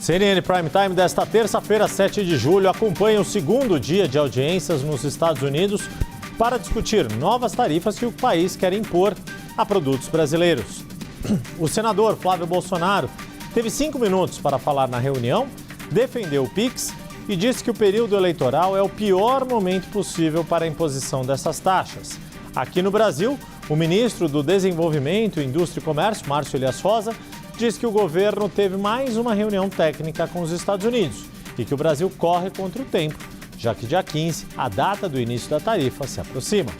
CNN Prime Time desta terça-feira, 7 de julho, acompanha o segundo dia de audiências nos Estados Unidos para discutir novas tarifas que o país quer impor a produtos brasileiros. O senador Flávio Bolsonaro teve 5 minutos para falar na reunião, defendeu o PIX e disse que o período eleitoral é o pior momento possível para a imposição dessas taxas. Aqui no Brasil, o ministro do Desenvolvimento, Indústria e Comércio, Márcio Elias Rosa, diz que o governo teve mais uma reunião técnica com os Estados Unidos e que o Brasil corre contra o tempo, já que dia 15, a data do início da tarifa, se aproxima.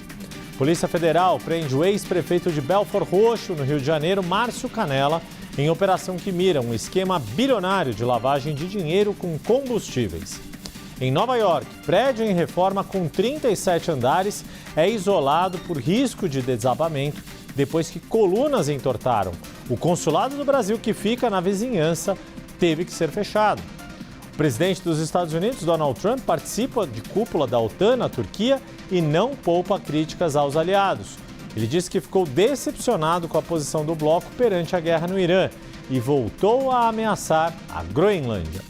Polícia Federal prende o ex-prefeito de Belford Roxo, no Rio de Janeiro, Márcio Canella, em operação que mira um esquema bilionário de lavagem de dinheiro com combustíveis. Em Nova York, prédio em reforma com 37 andares é isolado por risco de desabamento depois que colunas entortaram. O consulado do Brasil, que fica na vizinhança, teve que ser fechado. O presidente dos Estados Unidos, Donald Trump, participa de cúpula da OTAN na Turquia e não poupa críticas aos aliados. Ele disse que ficou decepcionado com a posição do bloco perante a guerra no Irã e voltou a ameaçar a Groenlândia.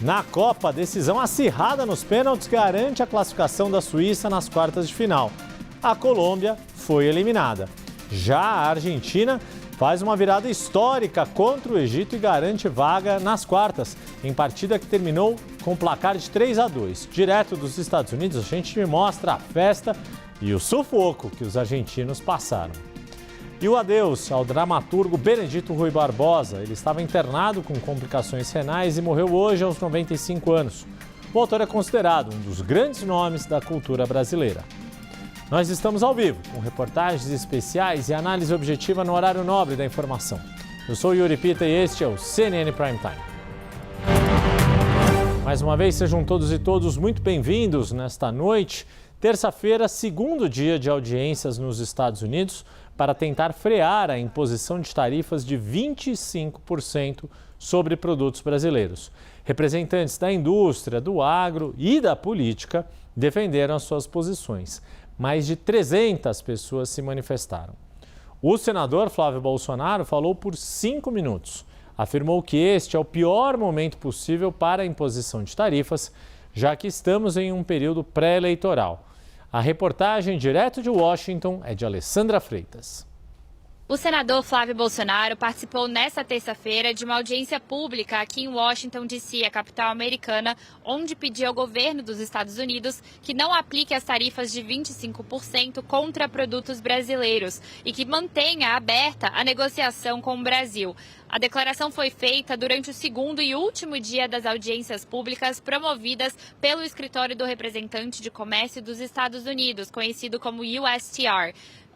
Na Copa, a decisão acirrada nos pênaltis garante a classificação da Suíça nas quartas de final. A Colômbia foi eliminada. Já a Argentina faz uma virada histórica contra o Egito e garante vaga nas quartas, em partida que terminou com placar de 3-2. Direto dos Estados Unidos, a gente mostra a festa e o sufoco que os argentinos passaram. E o adeus ao dramaturgo Benedito Rui Barbosa. Ele estava internado com complicações renais e morreu hoje aos 95 anos. O autor é considerado um dos grandes nomes da cultura brasileira. Nós estamos ao vivo, com reportagens especiais e análise objetiva no horário nobre da informação. Eu sou Yuri Pita e este é o CNN Prime Time. Mais uma vez, sejam todos e todos muito bem-vindos nesta noite. Terça-feira, segundo dia de audiências nos Estados Unidos para tentar frear a imposição de tarifas de 25% sobre produtos brasileiros. Representantes da indústria, do agro e da política defenderam as suas posições. Mais de 300 pessoas se manifestaram. O senador Flávio Bolsonaro falou por 5 minutos. Afirmou que este é o pior momento possível para a imposição de tarifas, já que estamos em um período pré-eleitoral. A reportagem direto de Washington é de Alessandra Freitas. O senador Flávio Bolsonaro participou nesta terça-feira de uma audiência pública aqui em Washington, D.C., a capital americana, onde pediu ao governo dos Estados Unidos que não aplique as tarifas de 25% contra produtos brasileiros e que mantenha aberta a negociação com o Brasil. A declaração foi feita durante o segundo e último dia das audiências públicas promovidas pelo Escritório do Representante de Comércio dos Estados Unidos, conhecido como USTR.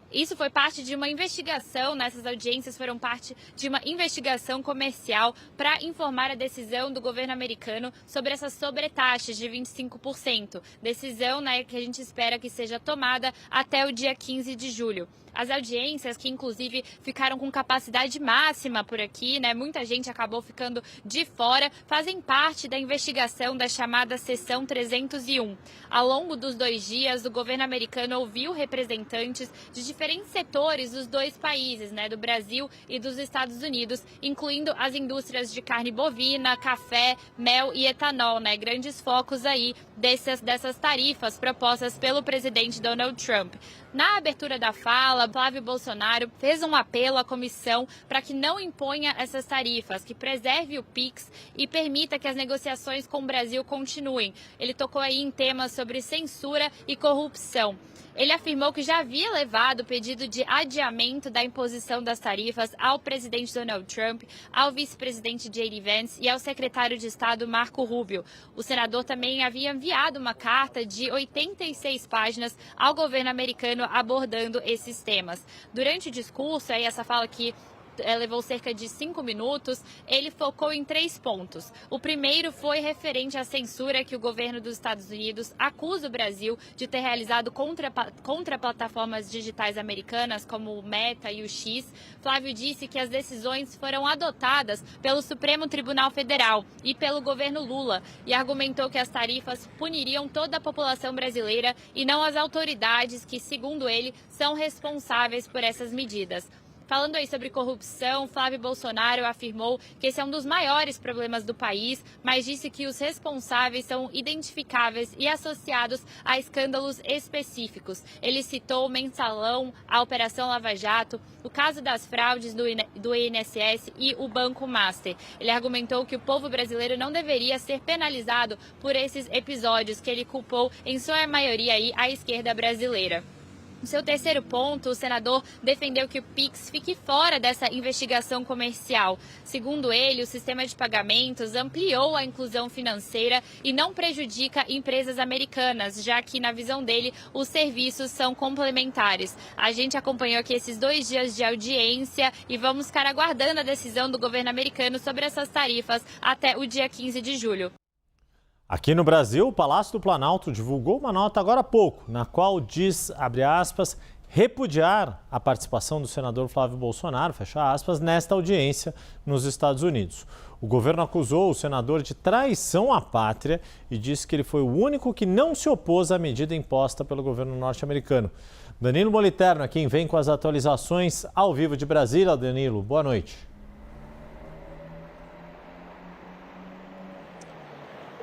Isso foi parte de uma investigação, nessas audiências foram parte de uma investigação comercial para informar a decisão do governo americano sobre essas sobretaxas de 25%. Decisão, que a gente espera que seja tomada até o dia 15 de julho. As audiências, que inclusive ficaram com capacidade máxima por aqui, muita gente acabou ficando de fora, fazem parte da investigação da chamada Seção 301. Ao longo dos 2 dias, o governo americano ouviu representantes de diferentes setores dos dois países, do Brasil e dos Estados Unidos, incluindo as indústrias de carne bovina, café, mel e etanol, grandes focos aí dessas tarifas propostas pelo presidente Donald Trump. Na abertura da fala, Flávio Bolsonaro fez um apelo à comissão para que não imponha essas tarifas, que preserve o PIX e permita que as negociações com o Brasil continuem. Ele tocou aí em temas sobre censura e corrupção. Ele afirmou que já havia levado o pedido de adiamento da imposição das tarifas ao presidente Donald Trump, ao vice-presidente J.D. Vance e ao secretário de Estado Marco Rubio. O senador também havia enviado uma carta de 86 páginas ao governo americano abordando esses temas. Durante o discurso, essa fala que levou cerca de 5 minutos, ele focou em 3 pontos. O primeiro foi referente à censura que o governo dos Estados Unidos acusa o Brasil de ter realizado contra plataformas digitais americanas como o Meta e o X. Flávio disse que as decisões foram adotadas pelo Supremo Tribunal Federal e pelo governo Lula e argumentou que as tarifas puniriam toda a população brasileira e não as autoridades que, segundo ele, são responsáveis por essas medidas. Falando aí sobre corrupção, Flávio Bolsonaro afirmou que esse é um dos maiores problemas do país, mas disse que os responsáveis são identificáveis e associados a escândalos específicos. Ele citou o Mensalão, a Operação Lava Jato, o caso das fraudes do INSS e o Banco Master. Ele argumentou que o povo brasileiro não deveria ser penalizado por esses episódios que ele culpou, em sua maioria, aí, a esquerda brasileira. No seu terceiro ponto, o senador defendeu que o Pix fique fora dessa investigação comercial. Segundo ele, o sistema de pagamentos ampliou a inclusão financeira e não prejudica empresas americanas, já que, na visão dele, os serviços são complementares. A gente acompanhou aqui esses 2 dias de audiência e vamos ficar aguardando a decisão do governo americano sobre essas tarifas até o dia 15 de julho. Aqui no Brasil, o Palácio do Planalto divulgou uma nota agora há pouco, na qual diz, abre aspas, repudiar a participação do senador Flávio Bolsonaro, fecha aspas, nesta audiência nos Estados Unidos. O governo acusou o senador de traição à pátria e disse que ele foi o único que não se opôs à medida imposta pelo governo norte-americano. Danilo Moliterno é quem vem com as atualizações ao vivo de Brasília. Danilo, boa noite.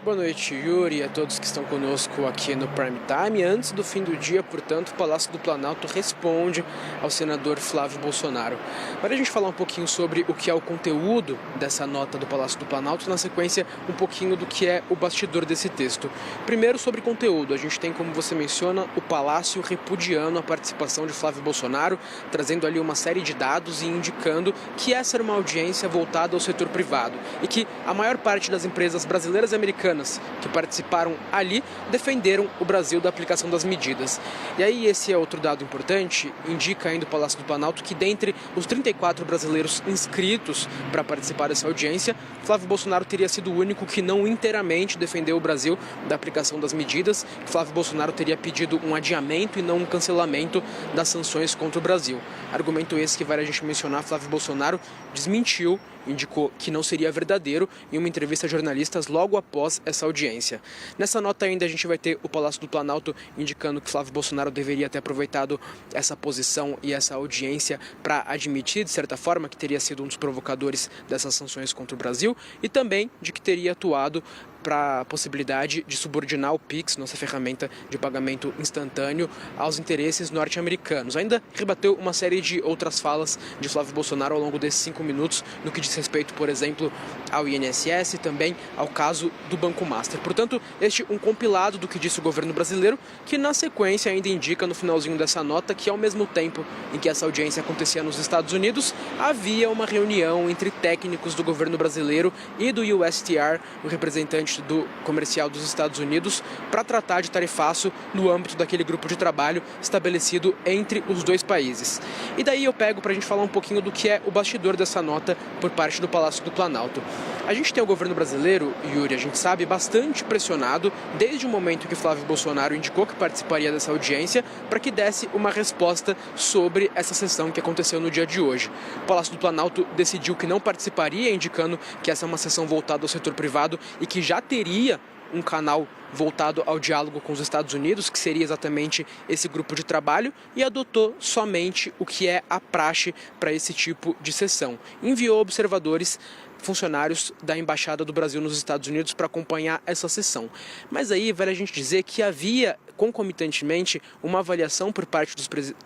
Boa noite, Yuri, e a todos que estão conosco aqui no Prime Time. Antes do fim do dia, portanto, o Palácio do Planalto responde ao senador Flávio Bolsonaro. Para a gente falar um pouquinho sobre o que é o conteúdo dessa nota do Palácio do Planalto, na sequência, um pouquinho do que é o bastidor desse texto. Primeiro, sobre conteúdo, a gente tem, como você menciona, o Palácio repudiando a participação de Flávio Bolsonaro, trazendo ali uma série de dados e indicando que essa era uma audiência voltada ao setor privado e que a maior parte das empresas brasileiras e americanas que participaram ali defenderam o Brasil da aplicação das medidas. E aí esse é outro dado importante, indica ainda o Palácio do Planalto que dentre os 34 brasileiros inscritos para participar dessa audiência, Flávio Bolsonaro teria sido o único que não inteiramente defendeu o Brasil da aplicação das medidas. Flávio Bolsonaro teria pedido um adiamento e não um cancelamento das sanções contra o Brasil. Argumento esse que vale a gente mencionar, Flávio Bolsonaro desmentiu, indicou que não seria verdadeiro em uma entrevista a jornalistas logo após essa audiência. Nessa nota ainda a gente vai ter o Palácio do Planalto indicando que Flávio Bolsonaro deveria ter aproveitado essa posição e essa audiência para admitir, de certa forma, que teria sido um dos provocadores dessas sanções contra o Brasil e também de que teria atuado para a possibilidade de subordinar o Pix, nossa ferramenta de pagamento instantâneo, aos interesses norte-americanos. Ainda rebateu uma série de outras falas de Flávio Bolsonaro ao longo desses 5 minutos, no que diz respeito, por exemplo, ao INSS e também ao caso do Banco Master. Portanto, este um compilado do que disse o governo brasileiro, que na sequência ainda indica no finalzinho dessa nota que ao mesmo tempo em que essa audiência acontecia nos Estados Unidos, havia uma reunião entre técnicos do governo brasileiro e do USTR, o representante do comercial dos Estados Unidos, para tratar de tarifaço no âmbito daquele grupo de trabalho estabelecido entre os dois países. E daí eu pego para a gente falar um pouquinho do que é o bastidor dessa nota por parte do Palácio do Planalto. A gente tem o governo brasileiro, Yuri, a gente sabe, bastante pressionado desde o momento que Flávio Bolsonaro indicou que participaria dessa audiência para que desse uma resposta sobre essa sessão que aconteceu no dia de hoje. O Palácio do Planalto decidiu que não participaria, indicando que essa é uma sessão voltada ao setor privado e que já teria um canal voltado ao diálogo com os Estados Unidos, que seria exatamente esse grupo de trabalho, e adotou somente o que é a praxe para esse tipo de sessão. Enviou observadores, funcionários da Embaixada do Brasil nos Estados Unidos para acompanhar essa sessão. Mas aí vale a gente dizer que havia concomitantemente uma avaliação por parte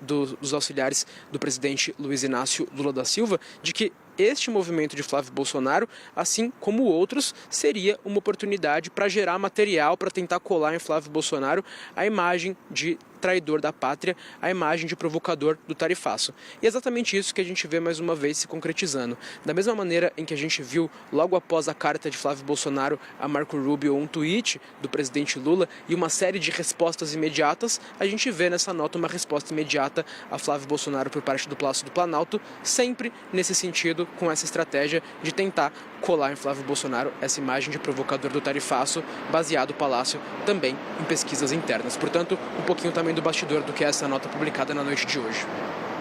dos auxiliares do presidente Luiz Inácio Lula da Silva de que este movimento de Flávio Bolsonaro, assim como outros, seria uma oportunidade para gerar material para tentar colar em Flávio Bolsonaro a imagem de traidor da pátria, a imagem de provocador do tarifaço. E é exatamente isso que a gente vê mais uma vez se concretizando. Da mesma maneira em que a gente viu logo após a carta de Flávio Bolsonaro a Marco Rubio um tweet do presidente Lula e uma série de respostas imediatas, a gente vê nessa nota uma resposta imediata a Flávio Bolsonaro por parte do Palácio do Planalto, sempre nesse sentido, com essa estratégia de tentar colar em Flávio Bolsonaro essa imagem de provocador do tarifaço, baseado o Palácio também em pesquisas internas. Portanto, um pouquinho também do bastidor do que é essa nota publicada na noite de hoje.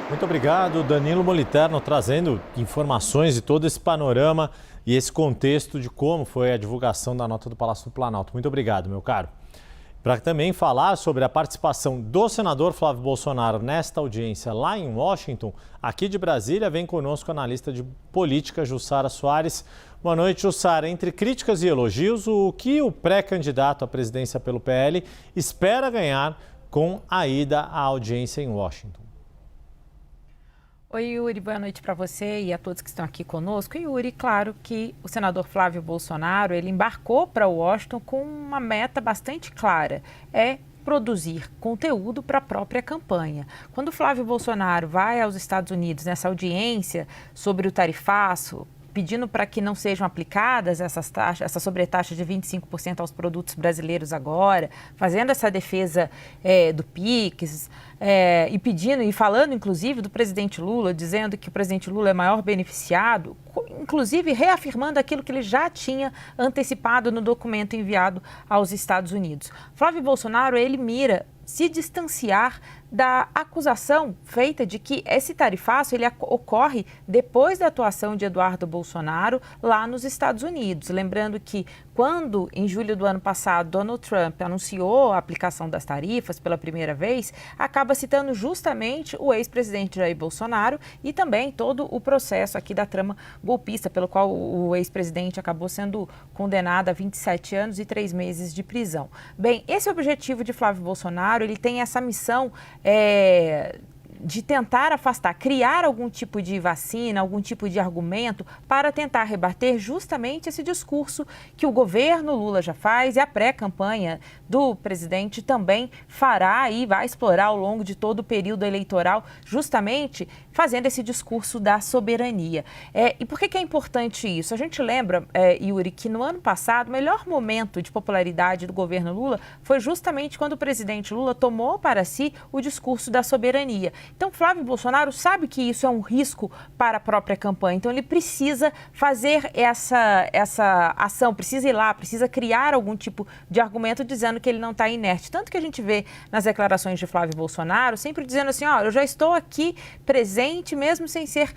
Muito obrigado, Danilo Moliterno, trazendo informações de todo esse panorama e esse contexto de como foi a divulgação da nota do Palácio do Planalto. Muito obrigado, meu caro. Para também falar sobre a participação do senador Flávio Bolsonaro nesta audiência lá em Washington, aqui de Brasília, vem conosco a analista de política Jussara Soares. Boa noite, Jussara. Entre críticas e elogios, o que o pré-candidato à presidência pelo PL espera ganhar com a ida à audiência em Washington? Oi, Yuri, boa noite para você e a todos que estão aqui conosco. Yuri, claro que o senador Flávio Bolsonaro, ele embarcou para Washington com uma meta bastante clara, produzir conteúdo para a própria campanha. Quando o Flávio Bolsonaro vai aos Estados Unidos nessa audiência sobre o tarifaço, pedindo para que não sejam aplicadas essa sobretaxa de 25% aos produtos brasileiros agora, fazendo essa defesa do PIX, e pedindo e falando, inclusive, do presidente Lula, dizendo que o presidente Lula é maior beneficiado, inclusive reafirmando aquilo que ele já tinha antecipado no documento enviado aos Estados Unidos. Flávio Bolsonaro, ele mira se distanciar da acusação feita de que esse tarifaço ele ocorre depois da atuação de Eduardo Bolsonaro lá nos Estados Unidos. Lembrando que quando, em julho do ano passado, Donald Trump anunciou a aplicação das tarifas pela primeira vez, acaba citando justamente o ex-presidente Jair Bolsonaro e também todo o processo aqui da trama golpista, pelo qual o ex-presidente acabou sendo condenado a 27 anos e 3 meses de prisão. Bem, esse objetivo de Flávio Bolsonaro, ele tem essa missão de tentar afastar, criar algum tipo de vacina, algum tipo de argumento para tentar rebater justamente esse discurso que o governo Lula já faz e a pré-campanha do presidente também fará e vai explorar ao longo de todo o período eleitoral, justamente fazendo esse discurso da soberania. E por que é importante isso? A gente lembra, Yuri, que no ano passado o melhor momento de popularidade do governo Lula foi justamente quando o presidente Lula tomou para si o discurso da soberania. Então, Flávio Bolsonaro sabe que isso é um risco para a própria campanha. Então, ele precisa fazer essa ação, precisa ir lá, precisa criar algum tipo de argumento dizendo que ele não está inerte. Tanto que a gente vê nas declarações de Flávio Bolsonaro sempre dizendo assim, eu já estou aqui presente mesmo sem ser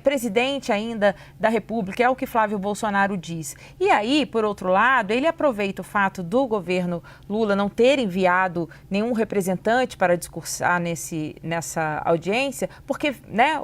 presidente ainda da República. É o que Flávio Bolsonaro diz. E aí, por outro lado, ele aproveita o fato do governo Lula não ter enviado nenhum representante para discursar nessa audiência, porque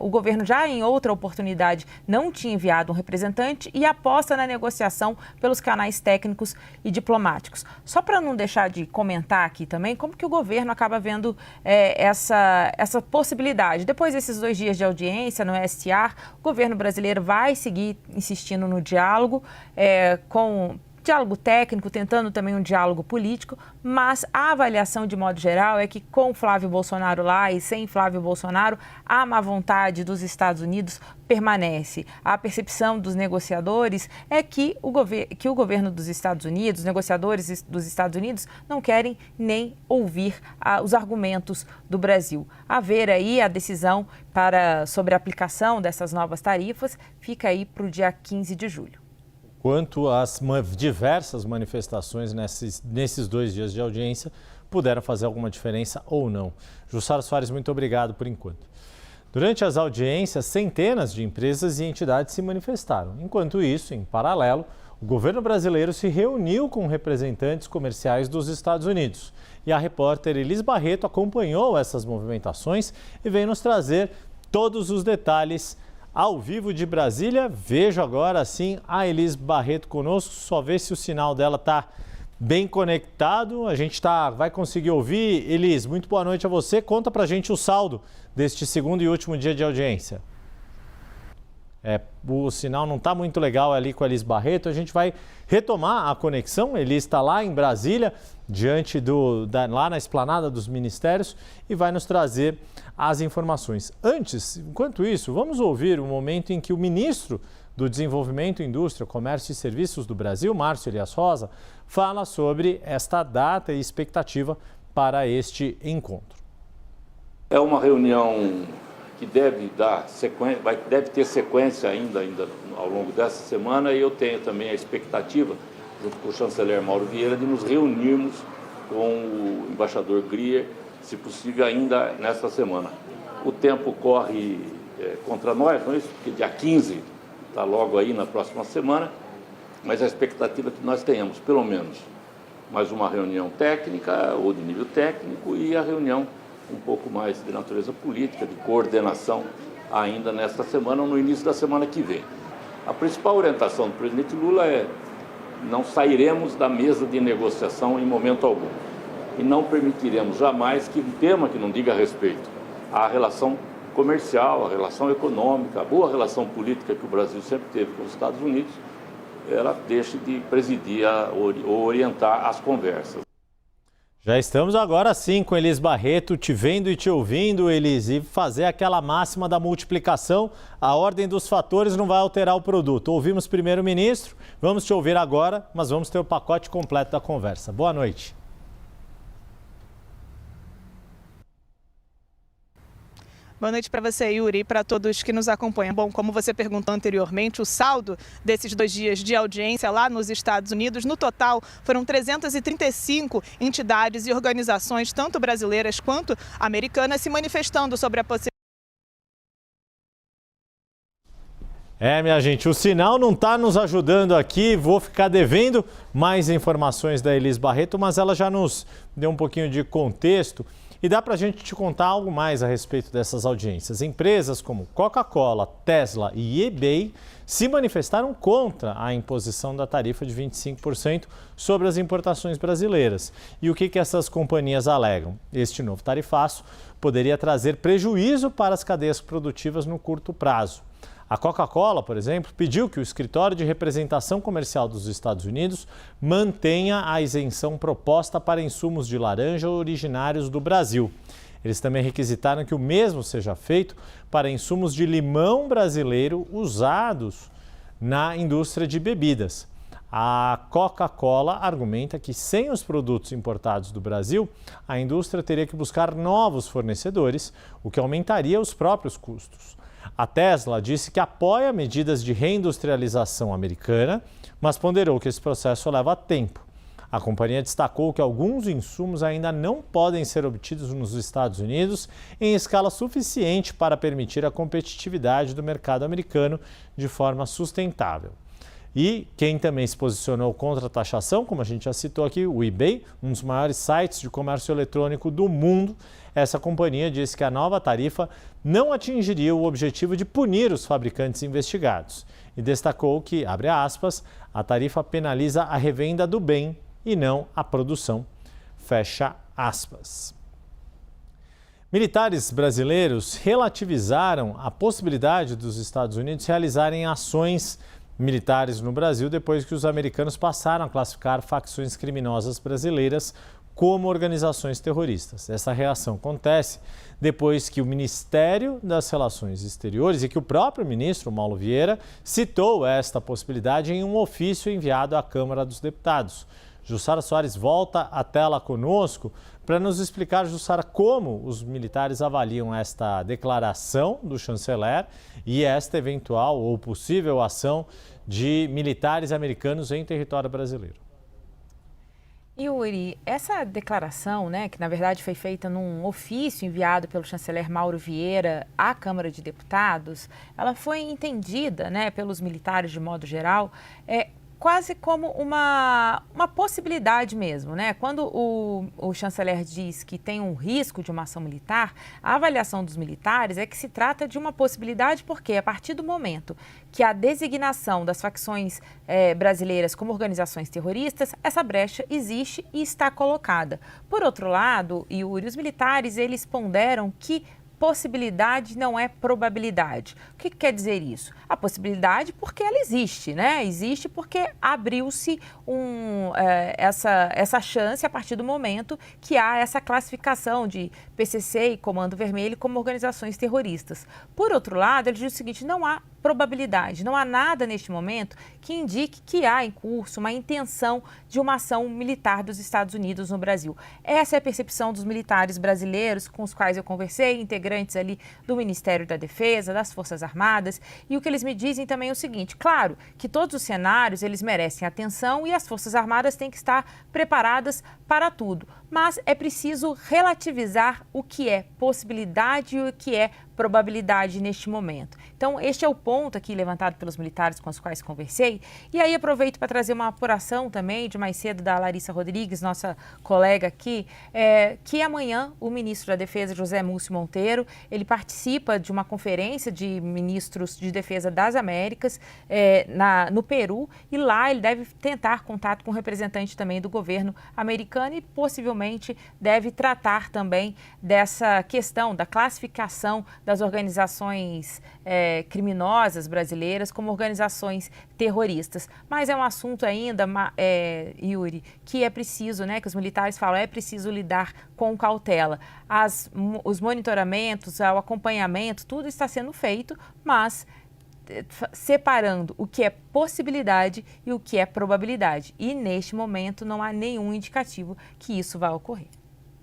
o governo já em outra oportunidade não tinha enviado um representante e aposta na negociação pelos canais técnicos e diplomáticos. Só para não deixar de comentar aqui também como que o governo acaba vendo essa possibilidade. Depois desses 2 dias de audiência no STR, o governo brasileiro vai seguir insistindo no diálogo com diálogo técnico, tentando também um diálogo político, mas a avaliação de modo geral é que com Flávio Bolsonaro lá e sem Flávio Bolsonaro, a má vontade dos Estados Unidos permanece. A percepção dos negociadores é que o governo dos Estados Unidos, os negociadores dos Estados Unidos, não querem nem ouvir os argumentos do Brasil. A ver aí a decisão sobre a aplicação dessas novas tarifas fica aí para o dia 15 de julho. Quanto às diversas manifestações nesses 2 dias de audiência puderam fazer alguma diferença ou não. Jussara Soares, muito obrigado por enquanto. Durante as audiências, centenas de empresas e entidades se manifestaram. Enquanto isso, em paralelo, o governo brasileiro se reuniu com representantes comerciais dos Estados Unidos. E a repórter Elis Barreto acompanhou essas movimentações e veio nos trazer todos os detalhes ao vivo de Brasília. Vejo agora sim a Elis Barreto conosco, só ver se o sinal dela está bem conectado. A gente vai conseguir ouvir. Elis, muito boa noite a você. Conta pra gente o saldo deste segundo e último dia de audiência. O sinal não está muito legal ali com a Elis Barreto. A gente vai retomar a conexão. Elis está lá em Brasília, lá na esplanada dos ministérios, e vai nos trazer as informações. Antes, enquanto isso, vamos ouvir o momento em que o ministro do Desenvolvimento, Indústria, Comércio e Serviços do Brasil, Márcio Elias Rosa, fala sobre esta data e expectativa para este encontro. É uma reunião que deve ter sequência ainda ao longo dessa semana, e eu tenho também a expectativa, junto com o chanceler Mauro Vieira, de nos reunirmos com o embaixador Grier, se possível ainda nesta semana. O tempo corre contra nós, não é isso? Porque dia 15 está logo aí na próxima semana, mas a expectativa é que nós tenhamos, pelo menos, mais uma reunião técnica ou de nível técnico e a reunião um pouco mais de natureza política, de coordenação, ainda nesta semana ou no início da semana que vem. A principal orientação do presidente Lula é: não sairemos da mesa de negociação em momento algum. E não permitiremos jamais que um tema que não diga respeito à relação comercial, à relação econômica, à boa relação política que o Brasil sempre teve com os Estados Unidos, ela deixe de presidir ou orientar as conversas. Já estamos agora sim com Elis Barreto, te vendo e te ouvindo, Elis, e fazer aquela máxima da multiplicação. A ordem dos fatores não vai alterar o produto. Ouvimos o primeiro-ministro, vamos te ouvir agora, mas vamos ter o pacote completo da conversa. Boa noite. Boa noite para você, Yuri, e para todos que nos acompanham. Bom, como você perguntou anteriormente, o saldo desses 2 dias de audiência lá nos Estados Unidos, no total, foram 335 entidades e organizações, tanto brasileiras quanto americanas, se manifestando sobre a possibilidade. Minha gente, o sinal não está nos ajudando aqui, vou ficar devendo mais informações da Elis Barreto, mas ela já nos deu um pouquinho de contexto. E dá para a gente te contar algo mais a respeito dessas audiências. Empresas como Coca-Cola, Tesla e eBay se manifestaram contra a imposição da tarifa de 25% sobre as importações brasileiras. E o que essas companhias alegam? Este novo tarifaço poderia trazer prejuízo para as cadeias produtivas no curto prazo. A Coca-Cola, por exemplo, pediu que o Escritório de Representação Comercial dos Estados Unidos mantenha a isenção proposta para insumos de laranja originários do Brasil. Eles também requisitaram que o mesmo seja feito para insumos de limão brasileiro usados na indústria de bebidas. A Coca-Cola argumenta que sem os produtos importados do Brasil, a indústria teria que buscar novos fornecedores, o que aumentaria os próprios custos. A Tesla disse que apoia medidas de reindustrialização americana, mas ponderou que esse processo leva tempo. A companhia destacou que alguns insumos ainda não podem ser obtidos nos Estados Unidos em escala suficiente para permitir a competitividade do mercado americano de forma sustentável. E quem também se posicionou contra a taxação, como a gente já citou aqui, o eBay, um dos maiores sites de comércio eletrônico do mundo. Essa companhia disse que a nova tarifa não atingiria o objetivo de punir os fabricantes investigados e destacou que, abre aspas, a tarifa penaliza a revenda do bem e não a produção, fecha aspas. Militares brasileiros relativizaram a possibilidade dos Estados Unidos realizarem ações militares no Brasil depois que os americanos passaram a classificar facções criminosas brasileiras como organizações terroristas. Essa reação acontece depois que o Ministério das Relações Exteriores e que o próprio ministro Mauro Vieira citou esta possibilidade em um ofício enviado à Câmara dos Deputados. Jussara Soares volta à tela conosco para nos explicar, Jussara, como os militares avaliam esta declaração do chanceler e esta eventual ou possível ação de militares americanos em território brasileiro. Yuri, essa declaração, que na verdade foi feita num ofício enviado pelo chanceler Mauro Vieira à Câmara de Deputados, ela foi entendida, pelos militares de modo geral, quase como uma possibilidade mesmo, Quando o chanceler diz que tem um risco de uma ação militar, a avaliação dos militares é que se trata de uma possibilidade porque a partir do momento que a designação das facções brasileiras como organizações terroristas, essa brecha existe e está colocada. Por outro lado, Yuri, os militares eles ponderam que possibilidade não é probabilidade. O que quer dizer isso? A possibilidade porque ela existe, Existe porque abriu-se essa chance a partir do momento que há essa classificação de PCC e Comando Vermelho como organizações terroristas. Por outro lado, ele diz o seguinte, não há probabilidade, não há nada neste momento que indique que há em curso uma intenção de uma ação militar dos Estados Unidos no Brasil. Essa é a percepção dos militares brasileiros com os quais eu conversei, integrantes ali do Ministério da Defesa, das Forças Armadas, e o que eles me dizem também é o seguinte, claro que todos os cenários eles merecem atenção e as Forças Armadas têm que estar preparadas para tudo, mas é preciso relativizar o que é possibilidade e o que é probabilidade neste momento. Então, este é o ponto aqui levantado pelos militares com os quais conversei. E aí aproveito para trazer uma apuração também de mais cedo da Larissa Rodrigues, nossa colega aqui, que amanhã o ministro da Defesa, José Múcio Monteiro, ele participa de uma conferência de ministros de defesa das Américas no Peru, e lá ele deve tentar contato com o representante também do governo americano e possivelmente deve tratar também dessa questão da classificação das organizações criminosas brasileiras como organizações terroristas. Mas é um assunto ainda, Yuri, que é preciso, que os militares falam, é preciso lidar com cautela. Os monitoramentos, o acompanhamento, tudo está sendo feito, mas separando o que é possibilidade e o que é probabilidade. E neste momento não há nenhum indicativo que isso vai ocorrer.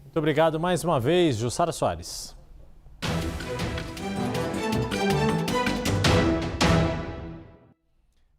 Muito obrigado mais uma vez, Jussara Soares.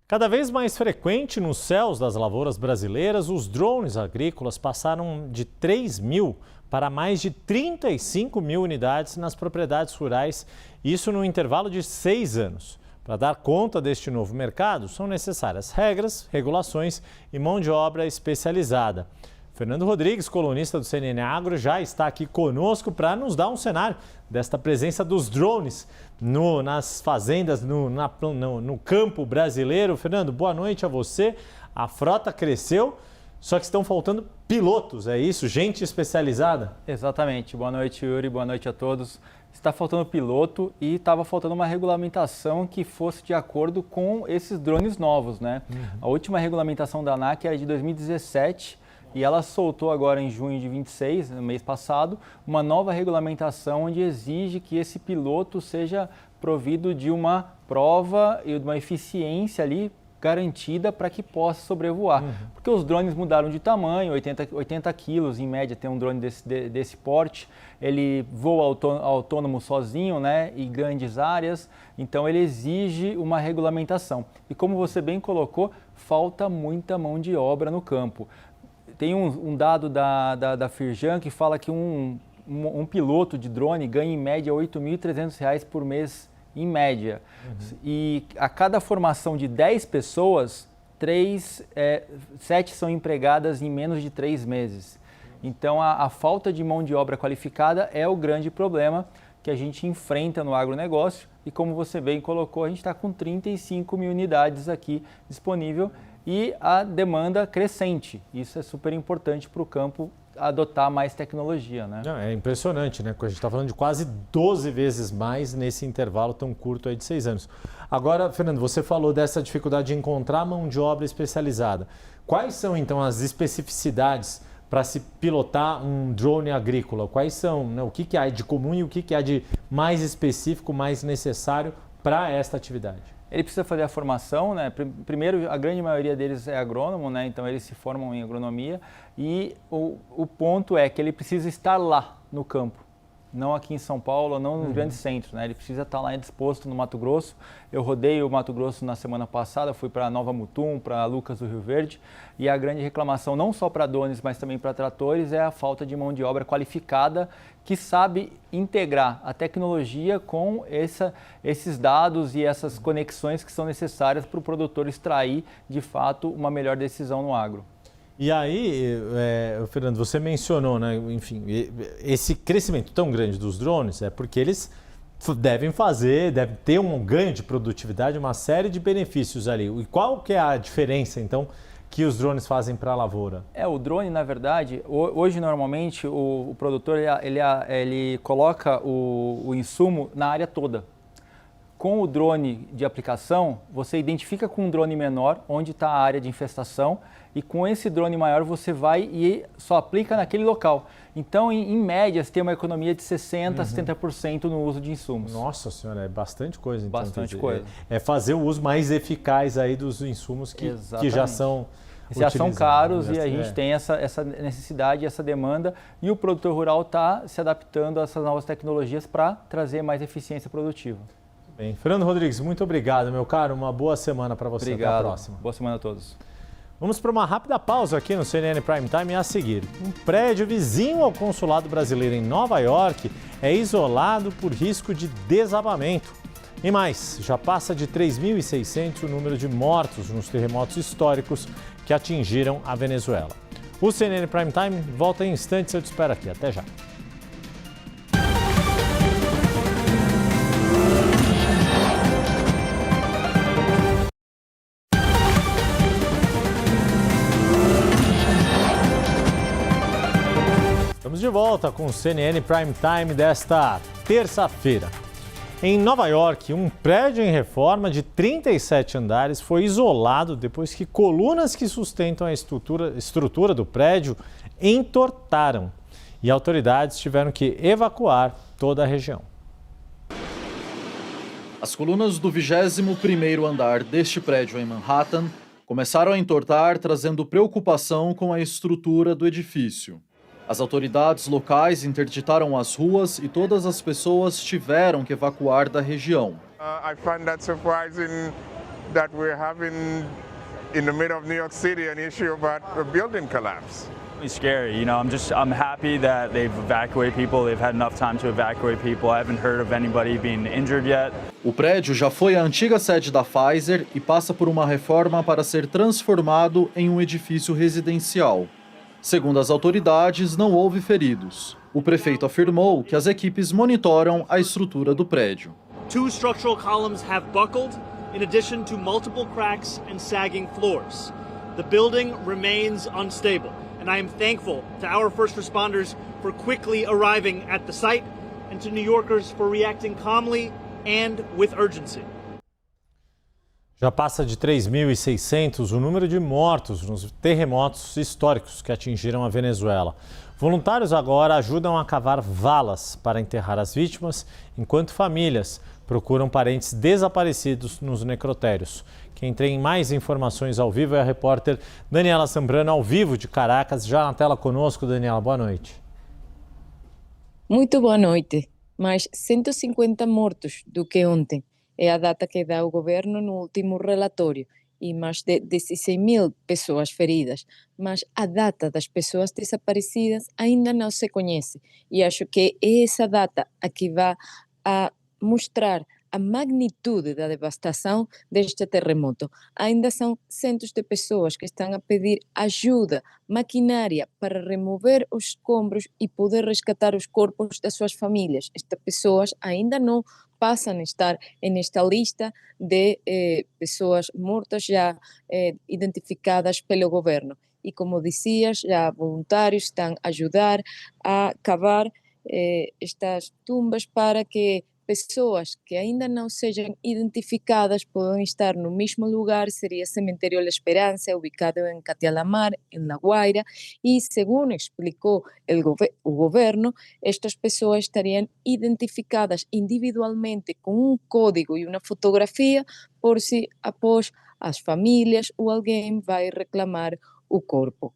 Cada vez mais frequente nos céus das lavouras brasileiras, os drones agrícolas passaram de 3 mil para mais de 35 mil unidades nas propriedades rurais, isso no intervalo de 6 anos. Para dar conta deste novo mercado, são necessárias regras, regulações e mão de obra especializada. Fernando Rodrigues, colunista do CNN Agro, já está aqui conosco para nos dar um cenário desta presença dos drones nas fazendas, no campo brasileiro. Fernando, boa noite a você. A frota cresceu, só que estão faltando pilotos, é isso? Gente especializada? Exatamente. Boa noite, Yuri. Boa noite a todos. Está faltando piloto e estava faltando uma regulamentação que fosse de acordo com esses drones novos, né? A última regulamentação da ANAC era de 2017 e ela soltou agora em junho de 26, no mês passado, uma nova regulamentação onde exige que esse piloto seja provido de uma prova e de uma eficiência ali garantida para que possa sobrevoar. Porque os drones mudaram de tamanho, 80 quilos em média tem um drone desse porte, ele voa autônomo sozinho, né, em grandes áreas, então ele exige uma regulamentação. E como você bem colocou, falta muita mão de obra no campo. Tem um dado da Firjan que fala que um piloto de drone ganha em média R$ 8.300 por mês, em média. E a cada formação de 10 pessoas, 7 são empregadas em menos de 3 meses. Então a falta de mão de obra qualificada é o grande problema que a gente enfrenta no agronegócio. E como você bem colocou, a gente está com 35 mil unidades aqui disponível e a demanda crescente. Isso é super importante para o campo adotar mais tecnologia, né? É impressionante, né? A gente está falando de quase 12 vezes mais nesse intervalo tão curto aí de 6 anos. Agora, Fernando, você falou dessa dificuldade de encontrar mão de obra especializada. Quais são, então, as especificidades para se pilotar um drone agrícola? Quais são, né? O que há de comum e o que há de mais específico, mais necessário para esta atividade? Ele precisa fazer a formação, né? Primeiro, a grande maioria deles é agrônomo, né? Então eles se formam em agronomia e o ponto é que ele precisa estar lá no campo, não aqui em São Paulo, não nos grandes centros, né? Ele precisa estar lá disposto no Mato Grosso. Eu rodei o Mato Grosso na semana passada, fui para Nova Mutum, para Lucas do Rio Verde, e a grande reclamação, não só para drones, mas também para tratores, é a falta de mão de obra qualificada que sabe integrar a tecnologia com esses dados e essas conexões que são necessárias para o produtor extrair, de fato, uma melhor decisão no agro. E aí, Fernando, você mencionou, né, enfim, esse crescimento tão grande dos drones é porque eles devem ter um ganho de produtividade, uma série de benefícios ali. E qual que é a diferença, então, que os drones fazem para a lavoura? O drone, na verdade, hoje normalmente o produtor ele coloca o insumo na área toda. Com o drone de aplicação, você identifica com um drone menor onde está a área de infestação e com esse drone maior você vai e só aplica naquele local. Então, em média, você tem uma economia de 60% a 70% no uso de insumos. Nossa senhora, é bastante coisa. Então, bastante coisa. É fazer o uso mais eficaz aí dos insumos que já são já são caros e a gente tem essa necessidade, essa demanda e o produtor rural está se adaptando a essas novas tecnologias para trazer mais eficiência produtiva. Bem, Fernando Rodrigues, muito obrigado, meu caro. Uma boa semana para você. Obrigado. Até a próxima. Boa semana a todos. Vamos para uma rápida pausa aqui no CNN Prime Time e a seguir. Um prédio vizinho ao consulado brasileiro em Nova York é isolado por risco de desabamento. E mais, já passa de 3.600 o número de mortos nos terremotos históricos que atingiram a Venezuela. O CNN Prime Time volta em instantes, eu te espero aqui. Até já. Estamos de volta com o CNN Prime Time desta terça-feira. Em Nova York, um prédio em reforma de 37 andares foi isolado depois que colunas que sustentam a estrutura do prédio entortaram. E autoridades tiveram que evacuar toda a região. As colunas do 21º andar deste prédio em Manhattan começaram a entortar, trazendo preocupação com a estrutura do edifício. As autoridades locais interditaram as ruas e todas as pessoas tiveram que evacuar da região. I find that surprising that we're having in the middle of New York City an issue about a building collapse. It's scary, you know. I'm happy that they've evacuated people. They've had enough time to evacuate people. I haven't heard of anybody being injured yet. O prédio já foi a antiga sede da Pfizer e passa por uma reforma para ser transformado em um edifício residencial. Segundo as autoridades, não houve feridos. O prefeito afirmou que as equipes monitoram a estrutura do prédio. 2 structural columns have buckled, in addition to multiple cracks and sagging floors. The building remains unstable, and I am thankful to our first responders for quickly arriving at the site and to New Yorkers for reacting calmly and with urgency. Já passa de 3.600 o número de mortos nos terremotos históricos que atingiram a Venezuela. Voluntários agora ajudam a cavar valas para enterrar as vítimas, enquanto famílias procuram parentes desaparecidos nos necrotérios. Quem tem mais informações ao vivo é a repórter Daniela Zambrano, ao vivo de Caracas. Já na tela conosco, Daniela, boa noite. Muito boa noite. Mais 150 mortos do que ontem. É a data que dá o governo no último relatório, e mais de 16.000 pessoas feridas. Mas a data das pessoas desaparecidas ainda não se conhece, e acho que é essa data a que vai a mostrar a magnitude da devastação deste terremoto. Ainda são centos de pessoas que estão a pedir ajuda, maquinária para remover os escombros e poder resgatar os corpos das suas famílias. Estas pessoas ainda não passam a estar nesta lista de pessoas mortas já identificadas pelo governo. E como dizias, já voluntários estão a ajudar a cavar estas tumbas para que pessoas que ainda não sejam identificadas possam estar no mesmo lugar. Seria o Cemitério La Esperança, ubicado em Catialamar, em La Guaira, e segundo explicou o governo, estas pessoas estariam identificadas individualmente com um código e uma fotografia, por se após as famílias ou alguém vai reclamar o corpo.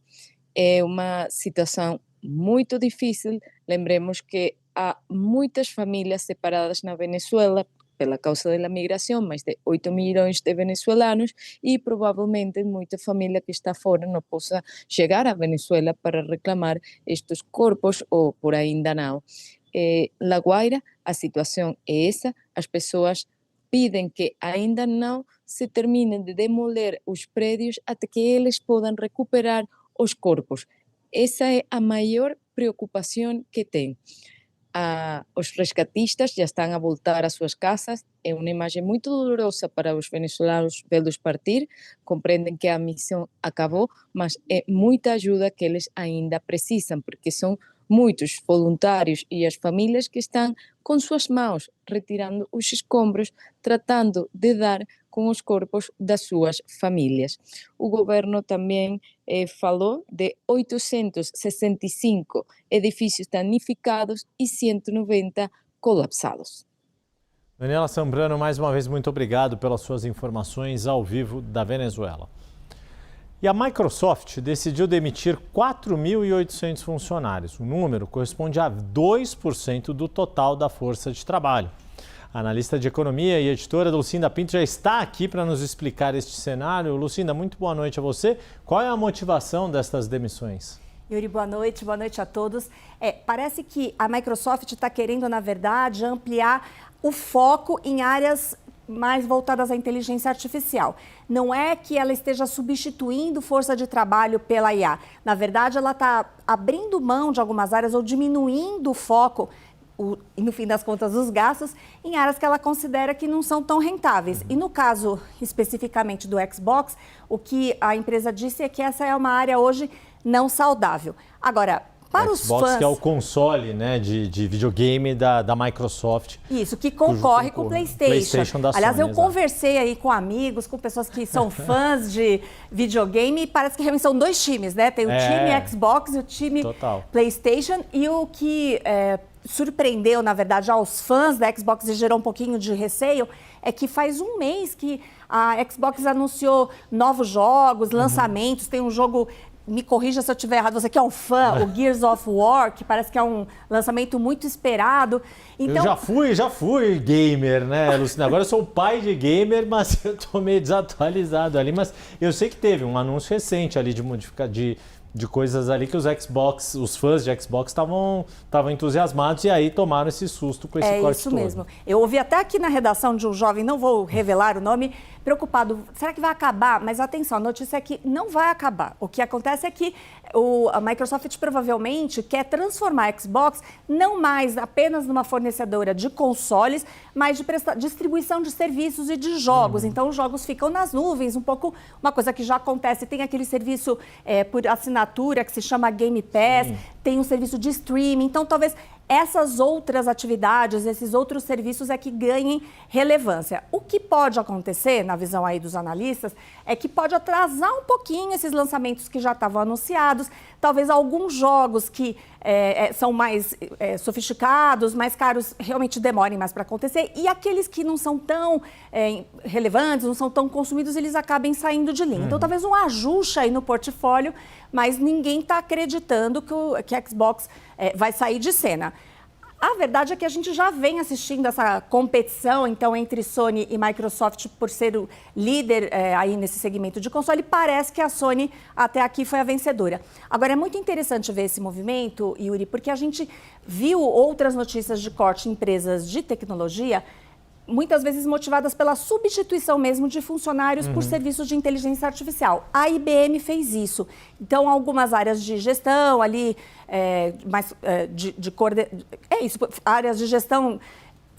É uma situação muito difícil. Lembremos que há muitas famílias separadas na Venezuela pela causa da migração, mais de 8 milhões de venezuelanos, e provavelmente muita família que está fora não possa chegar à Venezuela para reclamar estes corpos, ou por ainda não. La Guaira, a situação é essa, as pessoas pedem que ainda não se terminem de demoler os prédios até que eles possam recuperar os corpos. Essa é a maior preocupação que tem. Os resgatistas já estão a voltar às suas casas. É uma imagem muito dolorosa para os venezuelanos vê-los partir. Compreendem que a missão acabou, mas é muita ajuda que eles ainda precisam, porque são muitos voluntários e as famílias que estão com suas mãos retirando os escombros, tratando de dar com os corpos das suas famílias. O governo também falou de 865 edifícios danificados e 190 colapsados. Daniela Zambrano, mais uma vez, muito obrigado pelas suas informações ao vivo da Venezuela. E a Microsoft decidiu demitir 4.800 funcionários. O número corresponde a 2% do total da força de trabalho. analista de economia e editora, Lucinda Pinto, já está aqui para nos explicar este cenário. Lucinda, muito boa noite a você. Qual é a motivação destas demissões? Yuri, boa noite a todos. Parece que a Microsoft está querendo, na verdade, ampliar o foco em áreas mais voltadas à inteligência artificial. Não é que ela esteja substituindo força de trabalho pela IA. Na verdade, ela está abrindo mão de algumas áreas ou diminuindo o foco, no fim das contas, os gastos, em áreas que ela considera que não são tão rentáveis. E no caso, especificamente do Xbox, o que a empresa disse é que essa é uma área hoje não saudável. Agora, para os Xbox, fãs... que é o console, né, de videogame da Microsoft. Isso, que concorre com o PlayStation. Da Aliás, Sony, eu conversei aí com amigos, com pessoas que são fãs de videogame, e parece que realmente são dois times, né? Tem o time Xbox e o time PlayStation. E o que surpreendeu, na verdade, aos fãs da Xbox e gerou um pouquinho de receio, é que faz um mês que a Xbox anunciou novos jogos, lançamentos. Tem um jogo... Me corrija se eu estiver errado, você que é um fã, o Gears of War, que parece que é um lançamento muito esperado. Então... Eu já fui gamer, né, Lucinda? Agora eu sou pai de gamer, mas eu tô meio desatualizado ali. Mas eu sei que teve um anúncio recente ali de coisas ali que os fãs de Xbox estavam entusiasmados e aí tomaram esse susto com esse corte todo. É isso mesmo. Eu ouvi até aqui na redação de um jovem, não vou revelar o nome, preocupado, será que vai acabar? Mas atenção, a notícia é que não vai acabar. O que acontece é que a Microsoft provavelmente quer transformar a Xbox não mais apenas numa fornecedora de consoles, mas de distribuição de serviços e de jogos. Então, os jogos ficam nas nuvens, um pouco uma coisa que já acontece. Tem aquele serviço por assinatura que se chama Game Pass, tem um serviço de streaming. Então, talvez essas outras atividades, esses outros serviços é que ganhem relevância. O que pode acontecer, na visão aí dos analistas, é que pode atrasar um pouquinho esses lançamentos que já estavam anunciados, talvez alguns jogos que são mais sofisticados, mais caros, realmente demorem mais para acontecer, e aqueles que não são tão relevantes, não são tão consumidos, eles acabem saindo de linha. Então, talvez um ajuste aí no portfólio, mas ninguém está acreditando que a Xbox vai sair de cena. A verdade é que a gente já vem assistindo essa competição, então, entre Sony e Microsoft por ser o líder aí nesse segmento de console. Parece que a Sony até aqui foi a vencedora. Agora, é muito interessante ver esse movimento, Yuri, porque a gente viu outras notícias de corte em empresas de tecnologia, muitas vezes motivadas pela substituição mesmo de funcionários por serviços de inteligência artificial. A IBM fez isso. Então, algumas áreas de gestão ali, áreas de gestão